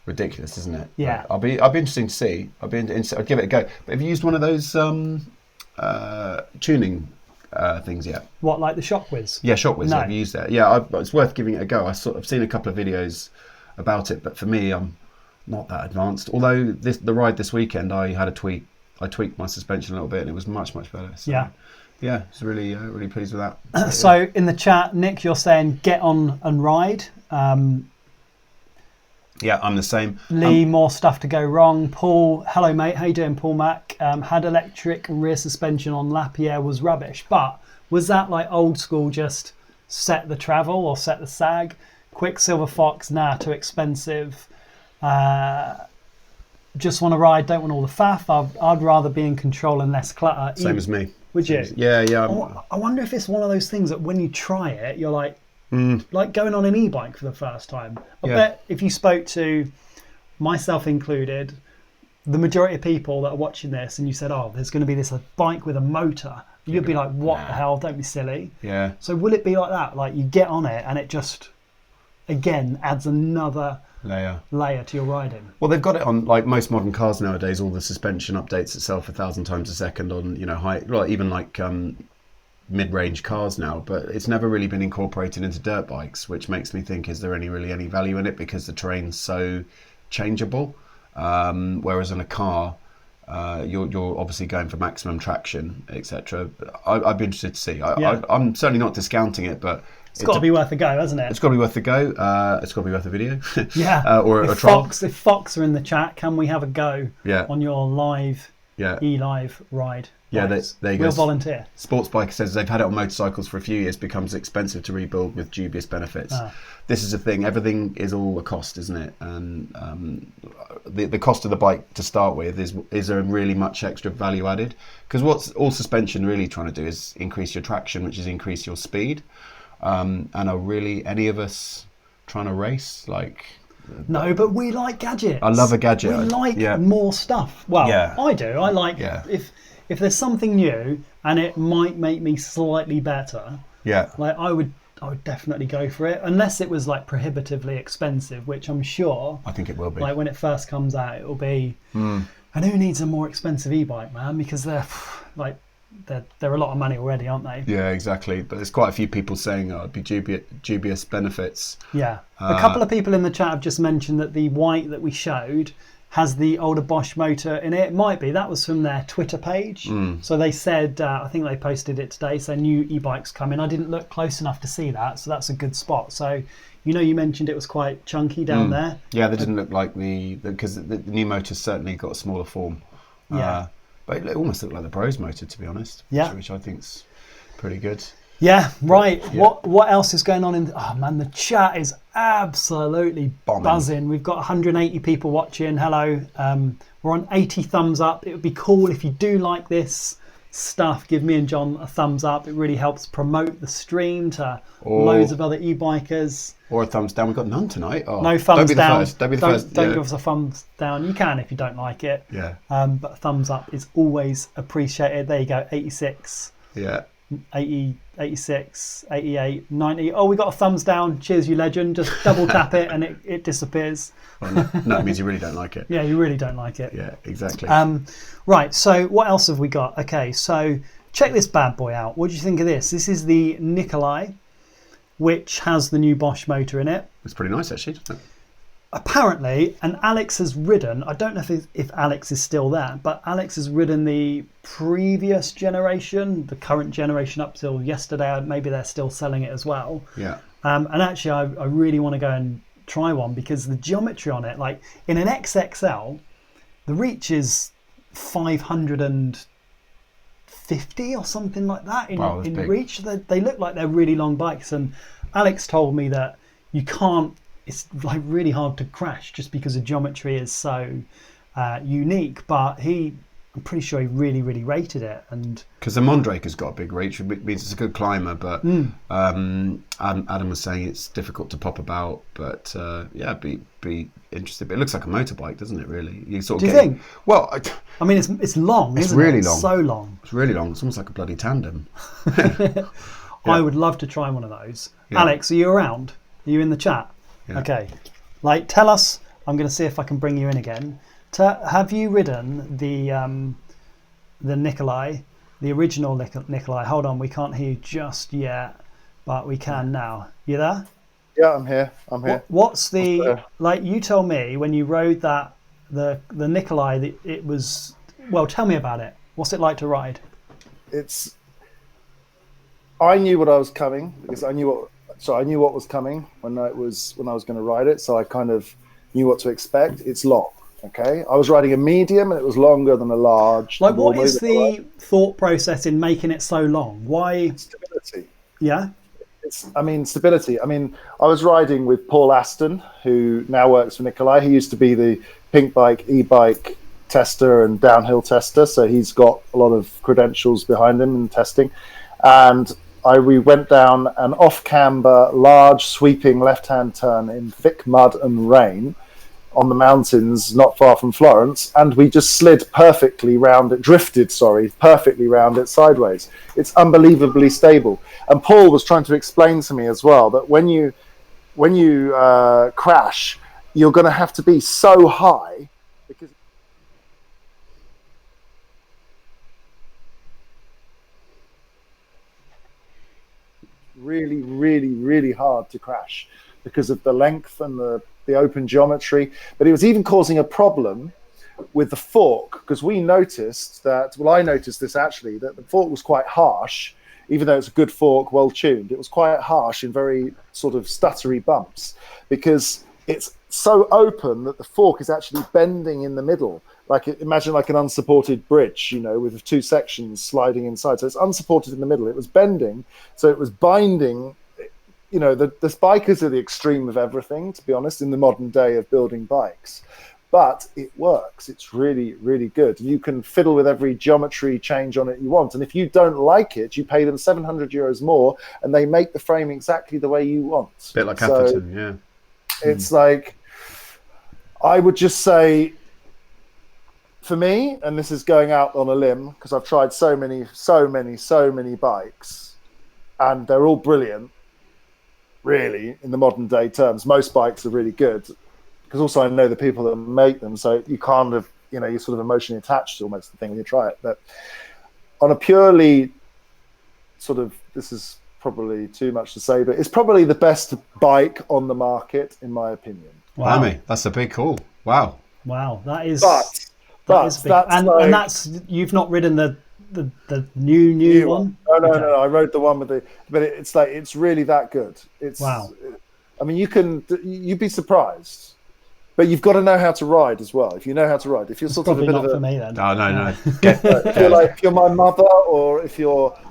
ridiculous, isn't it? Yeah. But I'll be interesting to see. I'd give it a go. But have you used one of those tuning things yet? What, like the ShockWiz? Yeah, ShockWiz. No. Have you used it? Yeah, it's worth giving it a go. I've seen a couple of videos about it, but for me, I'm not that advanced. Although the ride this weekend, I had a tweak. I tweaked my suspension a little bit, and it was much better. So, yeah, I was really pleased with that. So in the chat, Nick, you're saying get on and ride. Yeah, I'm the same. Lee, more stuff to go wrong. Paul, hello mate, how you doing, Paul Mac? Had electric rear suspension on Lapierre, was rubbish. But was that like old school, just set the travel or set the sag? Quicksilver Fox, nah, too expensive. Just want to ride, don't want all the faff. I'd rather be in control and less clutter. Same as me. Would you? Yeah. I wonder if it's one of those things that when you try it, you're like going on an e-bike for the first time. I bet if you spoke to, myself included, the majority of people that are watching this, and you said, oh, there's going to be this bike with a motor, you'd be like, what the hell, don't be silly. Yeah. So will it be like that? Like you get on it and it just, again, adds another layer to your riding? Well, they've got it on, like most modern cars nowadays, all the suspension updates itself 1,000 times a second on, high, well, even like mid-range cars now, but it's never really been incorporated into dirt bikes, which makes me think, is there any value in it, because the terrain's so changeable, whereas in a car you're obviously going for maximum traction, etc. I'd be interested to see. I'm certainly not discounting it, but it's got to be worth a go, hasn't it? It's got to be worth a go. It's got to be worth a video. Or a trial. If Fox are in the chat, can we have a go on your live e-live ride? Yeah, there you go. We'll volunteer. Sports Biker says they've had it on motorcycles for a few years, becomes expensive to rebuild with dubious benefits. This is the thing, everything is all a cost, isn't it? And the cost of the bike to start with is there really much extra value added? Because what's all suspension really trying to do is increase your traction, which is increase your speed. And are really any of us trying to race? No, but we like gadgets. I love a gadget. We like more stuff. Well, I do. I like if there's something new and it might make me slightly better. Like I would definitely go for it, unless it was like prohibitively expensive, which I'm sure. I think it will be. Like when it first comes out, it'll be. And who needs a more expensive e-bike, man? Because they're like. They're a lot of money already, aren't they? Yeah, exactly. But there's quite a few people saying it'd be dubious benefits. Yeah. A couple of people in the chat have just mentioned that the white that we showed has the older Bosch motor in it. It might be. That was from their Twitter page. So they said, I think they posted it today, so new e-bikes coming. I didn't look close enough to see that, so that's a good spot. So, you mentioned it was quite chunky down there. Yeah, they didn't look like because the new motor's certainly got a smaller form. Yeah. But it almost looked like the Bros motor, to be honest. Yeah. Which I think's pretty good. Yeah, right. Yeah. What else is going on in... Oh, man, the chat is absolutely buzzing. We've got 180 people watching. Hello. We're on 80 thumbs up. It would be cool if you do like this. stuff, give me and John a thumbs up. It really helps promote the stream to loads of other e-bikers. Or a thumbs down. We've got none tonight. Oh, no thumbs don't be down. The first. Don't be the first. Don't give us a thumbs down. You can if you don't like it. Yeah. But a thumbs up is always appreciated. There you go. 86. Yeah. 80, 86, 88, 90. Oh, we got a thumbs down. Cheers, you legend. Just double tap it and it disappears. Well, no, it means you really don't like it. Yeah, you really don't like it. Yeah, exactly. Right, so what else have we got? Okay, so check this bad boy out. What do you think of this? This is the Nikkolai, which has the new Bosch motor in it. It's pretty nice, actually, doesn't it? Apparently, and Alex has ridden, I don't know if Alex is still there, but Alex has ridden the previous generation, the current generation up till yesterday. Maybe they're still selling it as well. Yeah. And actually, I really want to go and try one because the geometry on it, like in an XXL, the reach is 550 or something like that in reach. They look like they're really long bikes. And Alex told me that you can't, it's like really hard to crash just because the geometry is so unique. But I'm pretty sure he really, really rated it. And because the Mondrake has got a big reach, it means it's a good climber. But Adam was saying it's difficult to pop about. But yeah, be interested. But it looks like a motorbike, doesn't it? Really, you sort of. Do you think? Well, I mean, it's long. It's isn't really it? long. So long. It's really long. It's almost like a bloody tandem. Yeah. I would love to try one of those. Yeah. Alex, are you around? Are you in the chat? Yeah. Okay. Like, tell us. I'm going to see if I can bring you in again. Have you ridden the Nikkolai, the original Nikkolai? Hold on, we can't hear you just yet, but we can now. You there? Yeah, I'm here. What's the like? You tell me when you rode that the Nikkolai. It was well. Tell me about it. What's it like to ride? I knew what I was coming because I knew what was coming when I was going to ride it. So I kind of knew what to expect. It's long. Okay, I was riding a medium and it was longer than a large. Like, what is the thought process in making it so long? Why? Stability. Yeah. Stability. I was riding with Paul Aston, who now works for Nikkolai. He used to be the Pink Bike, e-bike tester and downhill tester. So he's got a lot of credentials behind him in testing. And we went down an off-camber, large, sweeping left-hand turn in thick mud and rain on the mountains not far from Florence, and we just drifted perfectly round it sideways. It's unbelievably stable. And Paul was trying to explain to me as well that when you crash, you're going to have to be so high because really, really, really hard to crash because of the length and the open geometry. But it was even causing a problem with the fork because I noticed this actually, that the fork was quite harsh, even though it's a good fork, well tuned. It was quite harsh in very sort of stuttery bumps because it's so open that the fork is actually bending in the middle. Imagine like an unsupported bridge, with two sections sliding inside. So it's unsupported in the middle. It was bending, so it was binding. The bikers are the extreme of everything, to be honest, in the modern day of building bikes. But it works. It's really, really good. You can fiddle with every geometry change on it you want. And if you don't like it, you pay them €700 more, and they make the frame exactly the way you want. A bit like Atherton, yeah. It's like, I would just say, for me, and this is going out on a limb, because I've tried so many bikes, and they're all brilliant. Really, in the modern day terms, most bikes are really good because also I know the people that make them, so you kind of, you're sort of emotionally attached to almost the thing when you try it. But on a purely sort of, this is probably too much to say, but it's probably the best bike on the market, in my opinion. Wow, Blimey, that's a big call. Wow, that is. But is big. And that's, you've not ridden the new one? No. I rode the one with but it's really that good. Wow. You'd be surprised, but you've got to know how to ride as well. If you know how to ride, if you're sort of a bit of a, for me then. No. if you're my mother, or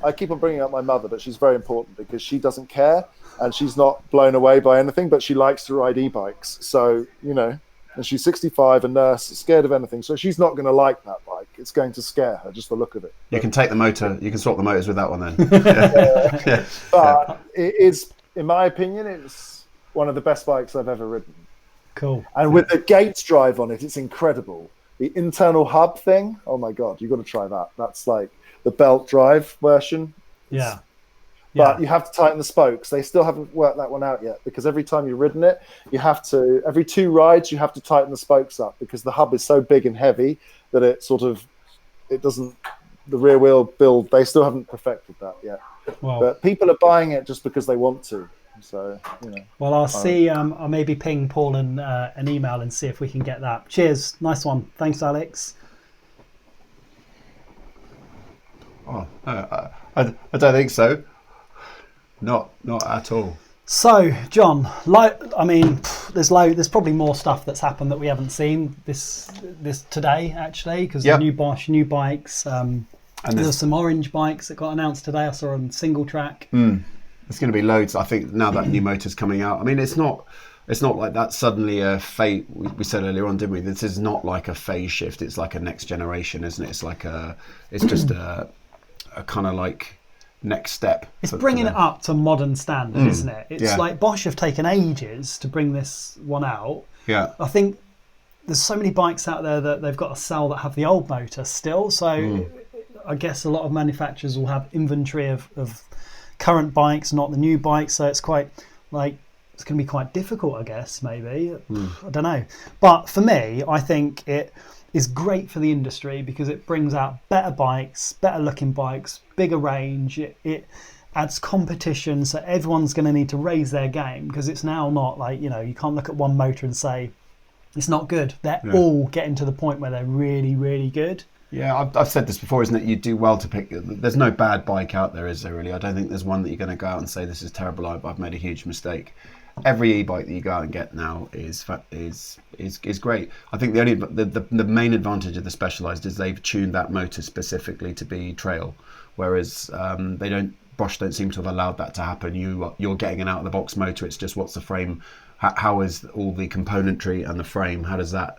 I keep on bringing up my mother, but she's very important because she doesn't care and she's not blown away by anything, but she likes to ride e-bikes. So, and she's 65, a nurse, scared of anything. So she's not going to like that bike. it's going to scare her, just the look of it. You can take the motor. You can swap the motors with that one then. But it is, in my opinion, it's one of the best bikes I've ever ridden. Cool. And with the Gates drive on it, it's incredible. The internal hub thing, oh my God, you've got to try that. That's like the belt drive version. Yeah. But you have to tighten the spokes. They still haven't worked that one out yet, because every time you've ridden it, you have to, every 2 rides, you have to tighten the spokes up, because the hub is so big and heavy that it sort of, it doesn't, the rear wheel build, they still haven't perfected that yet. Wow. But people are buying it just because they want to. So, you know. Well, I'll see. I'll maybe ping Paul an email and see if we can get that. Cheers. Nice one. Thanks, Alex. Oh, I don't think so. Not at all. So, John, I mean, there's probably more stuff that's happened that we haven't seen this today, actually, because the new Bosch, new bikes. And there's some orange bikes that got announced today. I saw on single track. There's going to be loads. I think now that new motor's coming out. I mean, it's not like that suddenly a phase. We said earlier on, didn't we? This is not like a phase shift. It's like a next generation, isn't it? It's just a kind of like next step. It's bringing it up to modern standard, isn't it? It's like Bosch have taken ages to bring this one out. Yeah. I think there's so many bikes out there that they've got to sell that have the old motor still. So I guess a lot of manufacturers will have inventory of current bikes, not the new bikes. So it's quite like, it's going to be quite difficult, I guess, maybe. I don't know. But for me, I think it is great for the industry because it brings out better bikes, better looking bikes, bigger range. It adds competition, so everyone's going to need to raise their game, because it's now not like, you know, you can't look at one motor and say it's not good. They're all getting to the point where they're really, really good. Yeah, I've said this before, isn't it? You do well to pick. There's no bad bike out there, is there really? I don't think there's one that you're going to go out and say this is terrible. I've made a huge mistake. Every e-bike that you go out and get now is great. I think the main advantage of the Specialized is they've tuned that motor specifically to be trail, whereas Bosch don't seem to have allowed that to happen. You're getting an out of the box motor. It's just what's the frame, how is all the componentry and the frame, how does that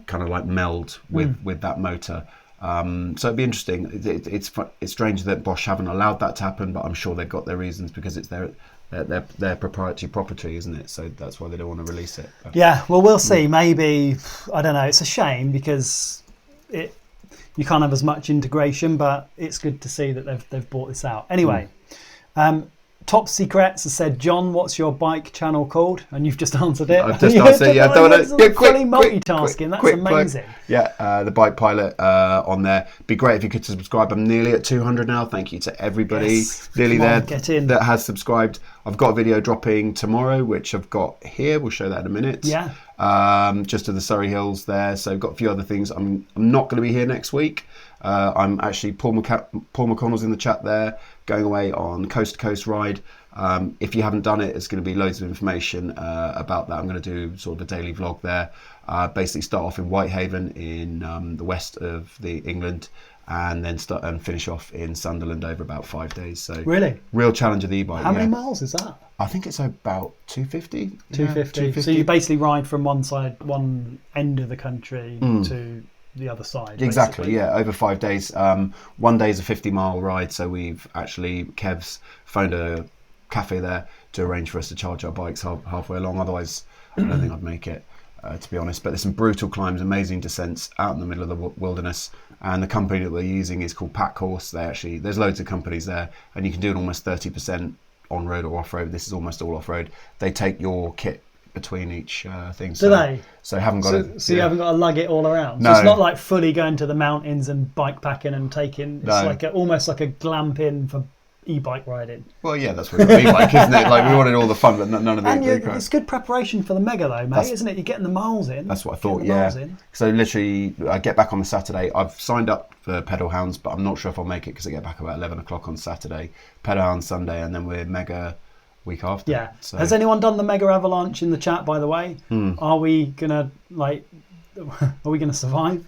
kind of like meld with that motor. So it'd be interesting. It's strange that Bosch haven't allowed that to happen, but I'm sure they've got their reasons, because it's their proprietary property, isn't it? So that's why they don't want to release it. But, yeah, well, we'll see. Maybe, I don't know. It's a shame because you can't have as much integration, but it's good to see that they've brought this out. Anyway, Top Secrets has said, John, what's your bike channel called? And you've just answered it. I've just answered, yeah. Fully multitasking. That's amazing. Yeah, the Bike Pilot on there. Be great if you could subscribe. I'm nearly at 200 now. Thank you to everybody nearly there that has subscribed. I've got a video dropping tomorrow, which I've got here. We'll show that in a minute. Yeah. Just to the Surrey Hills there. So I've got a few other things. I'm not going to be here next week. I'm actually, Paul McConnell's in the chat there, going away on coast to coast ride. If you haven't done it, it's going to be loads of information about that. I'm going to do sort of a daily vlog there. Basically start off in Whitehaven in the west of England, and then start and finish off in Sunderland over about 5 days. So really, real challenge of the e-bike. How many miles is that? I think it's about 250. 250. So you basically ride from one end of the country to the other side. Exactly, basically. yeah, over 5 days. 1 day is a 50-mile ride, so Kev's phoned a cafe there to arrange for us to charge our bikes halfway along. Otherwise, I don't think I'd make it, to be honest. But there's some brutal climbs, amazing descents out in the middle of the wilderness. And the company that we're using is called Pack Horse. There's loads of companies there, and you can do it almost 30% on road or off road. This is almost all off road. They take your kit between each thing. Do they? So haven't got So you haven't got to lug it all around. No. So it's not like fully going to the mountains and bike packing and taking. It's like almost like a glamping for e-bike riding. Well, yeah, that's what an e-bike, isn't it? Like, we wanted all the fun, but none of the. And it's good preparation for the mega, though, mate, isn't it? You're getting the miles in. That's what I thought. Yeah. So literally, I get back on the Saturday. I've signed up for Pedal Hounds, but I'm not sure if I'll make it because I get back about 11 o'clock on Saturday. Pedal Hounds Sunday, and then we're mega week after. Yeah. So. Has anyone done the mega avalanche in the chat, by the way? Are we gonna survive?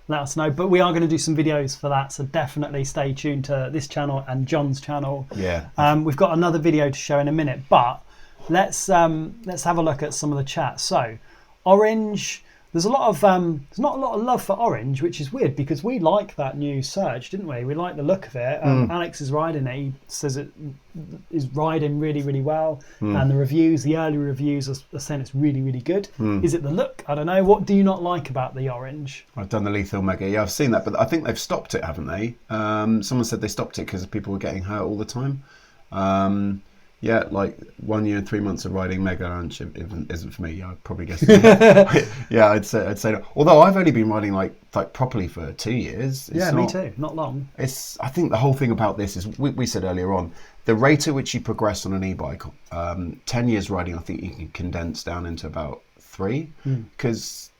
Let us know. But we are going to do some videos for that, so definitely stay tuned to this channel and John's channel. Yeah. We've got another video to show in a minute, but let's have a look at some of the chat. So, orange. There's there's not a lot of love for orange, which is weird because we like that new Surge, didn't we? We like the look of it. Alex is riding it. He says it is riding really, really well. And the early reviews are saying it's really, really good. Is it the look? I don't know. What do you not like about the orange? I've done the Lethal Mega. Yeah, I've seen that, but I think they've stopped it, haven't they? Someone said they stopped it because people were getting hurt all the time. Yeah, like 1 year and 3 months of riding Mega Orange isn't for me. I'd probably guess. Yeah, I'd say that. Although I've only been riding like properly for 2 years. Me too. Not long. I think the whole thing about this is we said earlier on, the rate at which you progress on an e-bike. 10 years riding, I think you can condense down into about 3, because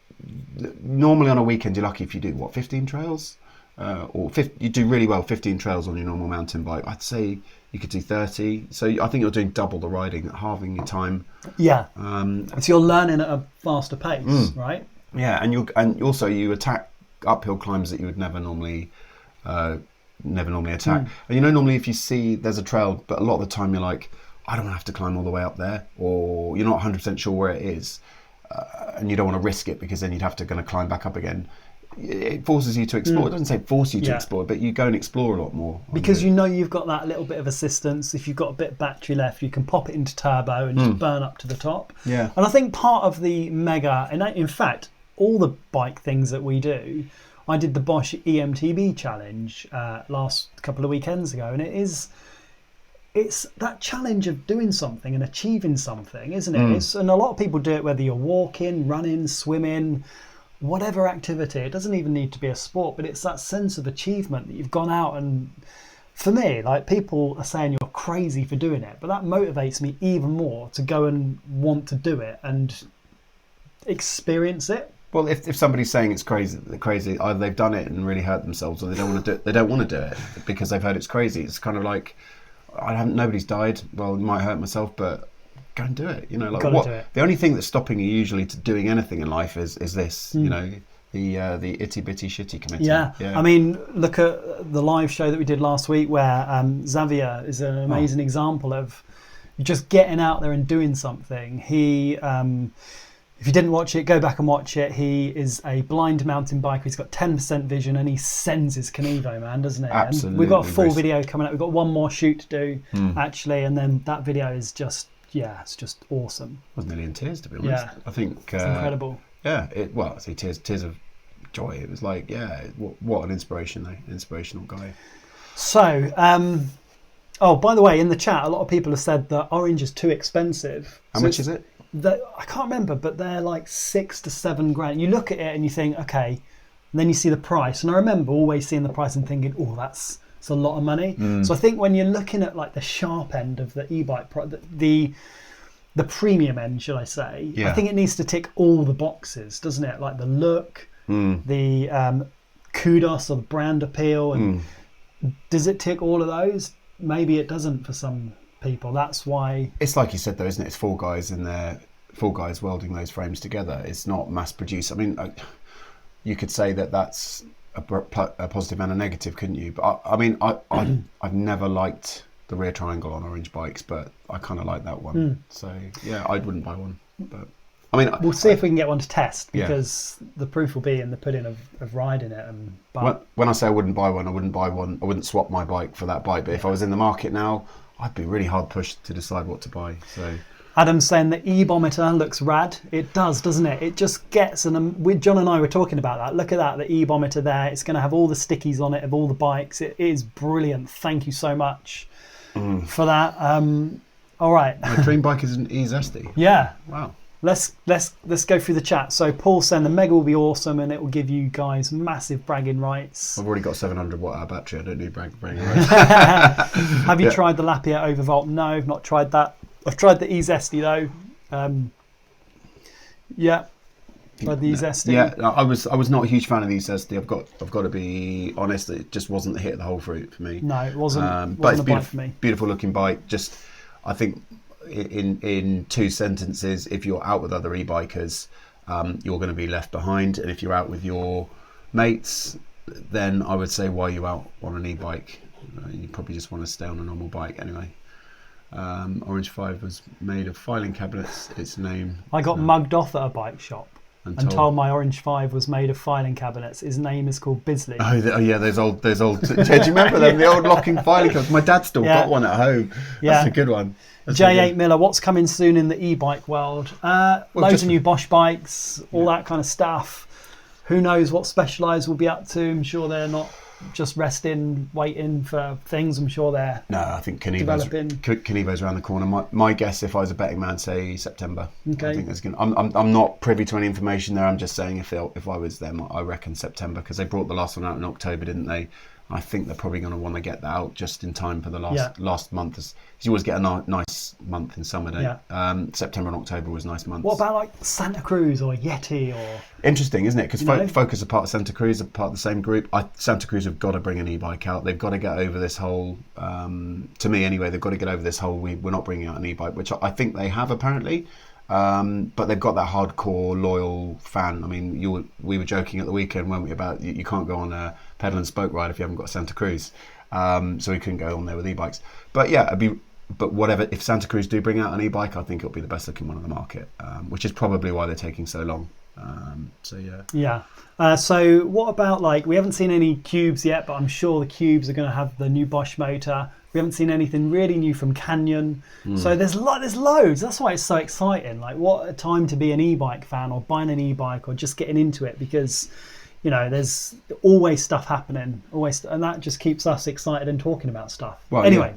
normally on a weekend you're lucky if you do 15 trails, you do really well 15 trails on your normal mountain bike. I'd say you could do 30, so I think you're doing double the riding, halving your time. Yeah. So you're learning at a faster pace, right? Yeah, and also you attack uphill climbs that you would never normally attack. And normally if you see there's a trail, but a lot of the time you're like, I don't have to climb all the way up there, or you're not 100% sure where it is, and you don't want to risk it because then you'd have to climb back up again. It forces you to explore. It doesn't say force you to explore, but you go and explore a lot more. Because you've got that little bit of assistance. If you've got a bit of battery left, you can pop it into turbo and just burn up to the top. Yeah. And I think part of the Mega, and in fact, all the bike things that we do, I did the Bosch EMTB challenge last couple of weekends ago, and it's that challenge of doing something and achieving something, isn't it? And a lot of people do it whether you're walking, running, swimming, whatever activity. It doesn't even need to be a sport, but it's that sense of achievement that you've gone out. And for me, like, people are saying you're crazy for doing it, but that motivates me even more to go and want to do it and experience it. Well, if somebody's saying it's crazy, either they've done it and really hurt themselves, or they don't want to do it. They don't want to do it because they've heard it's crazy. It's kind of like, nobody's died. Well, it might hurt myself, but go and do it. Like do it. The only thing that's stopping you usually to doing anything in life is this. The itty bitty shitty committee. Yeah. I mean, look at the live show that we did last week, where Xavier is an amazing example of just getting out there and doing something. He, if you didn't watch it, go back and watch it. He is a blind mountain biker. He's got 10% vision, and he sends his Canevo, man, doesn't he? Absolutely. And we've got a full video coming out. We've got one more shoot to do, actually, and then that video is just. Yeah, it's just awesome. I was nearly in tears, to be honest. Yeah, I think it's incredible. Yeah, I say tears of joy. It was like, what an inspirational guy. So, by the way, in the chat, a lot of people have said that orange is too expensive. How much is it? I can't remember, but they're like 6 to 7 grand. You look at it and you think, okay, and then you see the price. And I remember always seeing the price and thinking, oh, that's a lot of money. So I think when you're looking at like the sharp end of the e-bike the premium end, should I say, I think it needs to tick all the boxes, doesn't it? Like the look, the kudos or the brand appeal, and does it tick all of those? Maybe it doesn't for some people. That's why it's like you said, though, isn't it? It's four guys welding those frames together. It's not mass produced. I mean, you could say that that's a positive and a negative, couldn't you? But I've never liked the rear triangle on orange bikes, but I kind of like that one. So yeah, I wouldn't buy one, but I mean, we'll see if we can get one to test, because the proof will be in the pudding of riding it. And when I say I wouldn't buy one, I wouldn't swap my bike for that bike. But if I was in the market now, I'd be really hard pushed to decide what to buy. So Adam's saying the e-bometer looks rad. It does, doesn't it? It just gets, and John and I were talking about that. Look at that, the e-bometer there. It's going to have all the stickies on it of all the bikes. It is brilliant. Thank you so much for that. All right. My dream bike is an E-Zesty. Yeah. Wow. Let's go through the chat. So Paul saying the Mega will be awesome and it will give you guys massive bragging rights. I've already got 700 watt hour battery. I don't need bragging rights. Have you tried the Lapia Overvolt? No, I've not tried that. I've tried the E-Zesty though. Tried the E-Zesty. Yeah, I was not a huge fan of the E-Zesty. I've got to be honest. It just wasn't the hit of the whole fruit for me. No, it wasn't. But it's a bike for me. Beautiful looking bike. Just, I think, in two sentences, if you're out with other e-bikers, you're going to be left behind, and if you're out with your mates, then I would say, why are you out on an e-bike? You probably just want to stay on a normal bike anyway. Orange 5 was made of filing cabinets. Its name. I got mugged off at a bike shop. Until my Orange 5 was made of filing cabinets. His name is called Bisley. Oh yeah, those old. Do you remember them? The old locking filing cabinets. My dad still got one at home. That's a good one. J8 Miller, what's coming soon in the e-bike world? Loads of new Bosch bikes, all that kind of stuff. Who knows what Specialized will be up to? I'm sure they're not just resting, waiting for things. I'm sure they're I think developing. Kenevo's around the corner. My guess, if I was a betting man, say September. Okay. I think there's gonna. I'm not privy to any information there. I'm just saying if I was them, I reckon September, because they brought the last one out in October, didn't they? I think they're probably going to want to get that out just in time for the last month. You always get a nice month in summer, don't you? September and October was nice months. What about like Santa Cruz or Yeti or? Interesting, isn't it? Because Focus are part of Santa Cruz, are part of the same group. Santa Cruz have got to bring an e-bike out. They've got to get over this whole, to me anyway, they've got to get over this whole, we're not bringing out an e-bike, which I think they have apparently. But they've got that hardcore loyal fan. I mean, we were joking at the weekend, weren't we, about you can't go on a pedal and spoke ride if you haven't got a Santa Cruz, so we couldn't go on there with e-bikes. But yeah, but whatever, if Santa Cruz do bring out an e-bike, I think it'll be the best looking one on the market, which is probably why they're taking so long. So what about, like, we haven't seen any cubes yet, but I'm sure the cubes are going to have the new Bosch motor. We haven't seen anything really new from Canyon. So there's loads. That's why it's so exciting. Like, what a time to be an e-bike fan, or buying an e-bike, or just getting into it, because there's always stuff happening, and that just keeps us excited and talking about stuff. Well, anyway,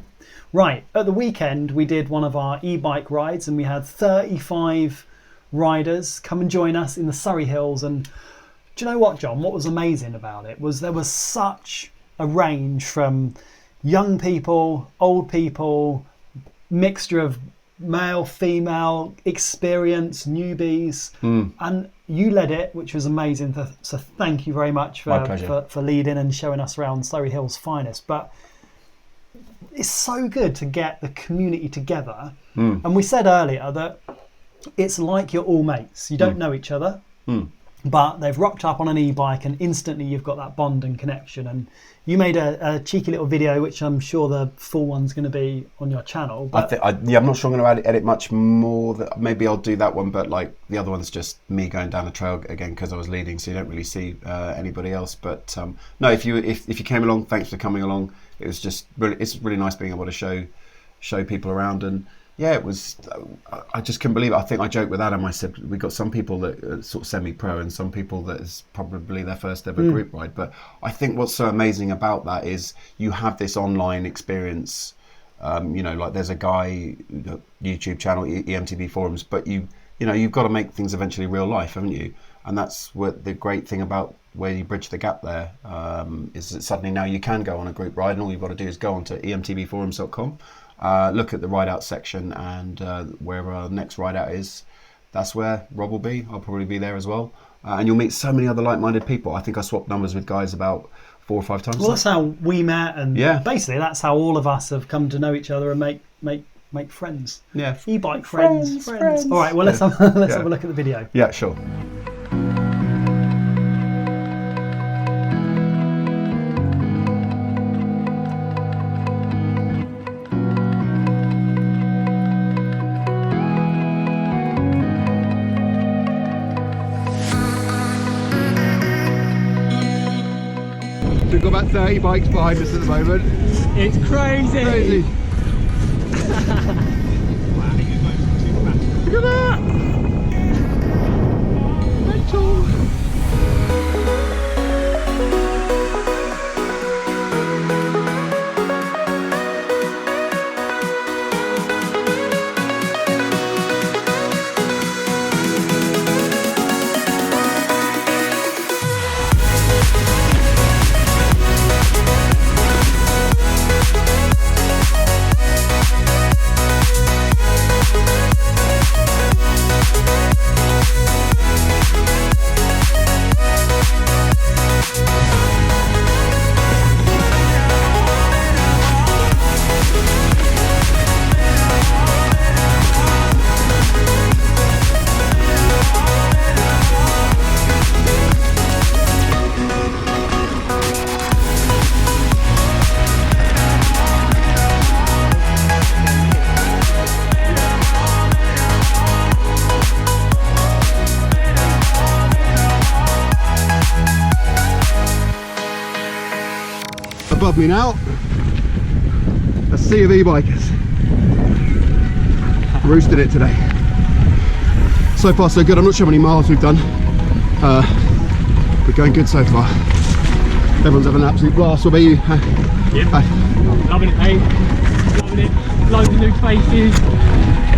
right, at the weekend we did one of our e-bike rides, and we had 35 riders come and join us in the Surrey Hills. And do you know what, John? What was amazing about it was there was such a range from young people, old people, mixture of male, female, experience, newbies, and you led it, which was amazing. So thank you very much for leading and showing us around Surrey Hills' finest. But it's so good to get the community together. And we said earlier that it's like you're all mates. You don't know each other, but they've rocked up on an e-bike, and instantly you've got that bond and connection. And you made a cheeky little video, which I'm sure the full one's going to be on your channel. But I'm not sure I'm going to edit much more. Maybe I'll do that one, but like the other one's just me going down the trail again because I was leading, so you don't really see anybody else. But no, if you came along, thanks for coming along. It was just it's really nice being able to show people around. And yeah, it was. I just couldn't believe it. I think I joked with Adam. I said we got some people that are sort of semi-pro, and some people that is probably their first ever group ride. But I think what's so amazing about that is you have this online experience. Like there's a guy, YouTube channel, EMTB forums, but you've got to make things eventually real life, haven't you? And that's what the great thing about where you bridge the gap there is that suddenly now you can go on a group ride, and all you've got to do is go onto emtbforums.com. Look at the ride out section, and wherever our next ride out is, that's where Rob will be. I'll probably be there as well, and you'll meet so many other like-minded people. I think I swapped numbers with guys about 4 or 5 times. Well, that's how we met, and basically that's how all of us have come to know each other and make friends. Yeah, e-bike friends. All right, well let's have a look at the video. Yeah, sure. We've got about 30 bikes behind us at the moment. It's crazy. Look at that! Mental! above me now, a sea of e-bikers roosting it today. So far so good. I'm not sure how many miles we've done. We're going good so far. Everyone's having an absolute blast. What about you? Yeah. Loving it, mate. Loving it. Loads of new faces.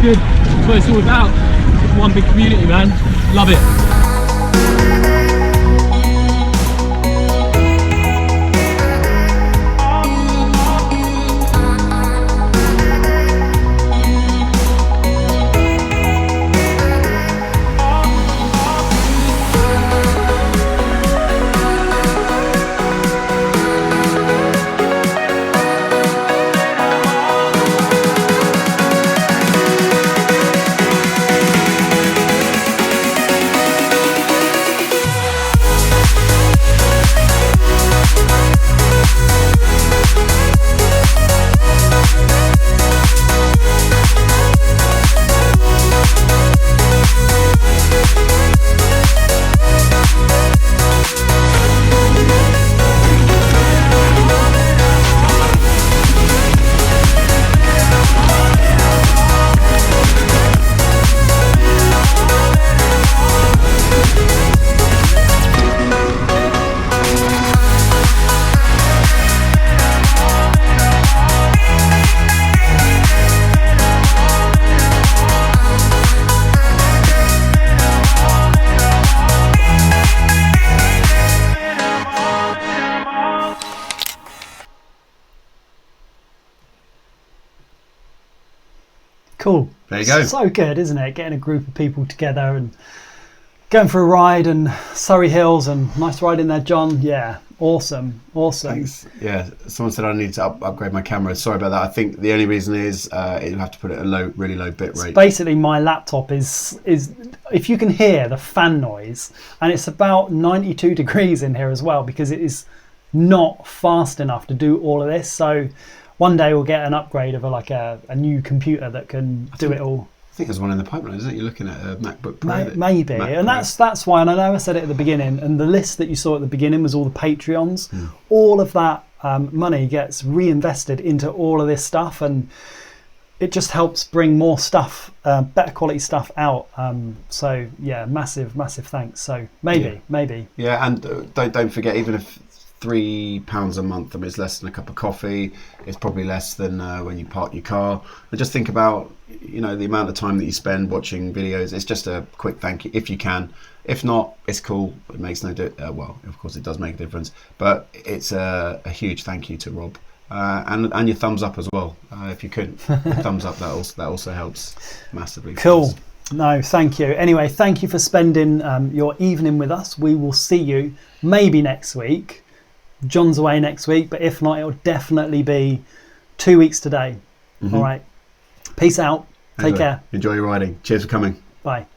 Good. That's what it's all about. It's one big community, man. Love it. Cool. There you go. So good, isn't it? Getting a group of people together and going for a ride and Surrey Hills, and nice ride in there, John. Yeah, awesome. Thanks. Yeah, someone said I need to upgrade my camera. Sorry about that. I think the only reason is you'll have to put it at a really low bit rate. Basically, my laptop is if you can hear the fan noise, and it's about 92 degrees in here as well, because it is not fast enough to do all of this. So one day we'll get an upgrade of a new computer that can do it all. I think there's one in the pipeline, isn't it? You're looking at a MacBook Pro. Maybe, and that's why. And I know I said it at the beginning, and the list that you saw at the beginning was all the Patreons. All of that money gets reinvested into all of this stuff, and it just helps bring more stuff, better quality stuff out. So yeah, massive thanks. So maybe. Yeah, and don't forget, even if £3 a month, I mean, it's less than a cup of coffee. It's probably less than when you park your car. And just think about, the amount of time that you spend watching videos. It's just a quick thank you if you can. If not, it's cool. It makes no well, of course it does make a difference, but it's a huge thank you to Rob. And your thumbs up as well, if you could. Thumbs up, that also helps massively. Cool. No, thank you. Anyway, thank you for spending your evening with us. We will see you maybe next week. John's away next week, but if not, it'll definitely be 2 weeks today. All right. Peace out. Take care. Enjoy your riding. Cheers for coming. Bye.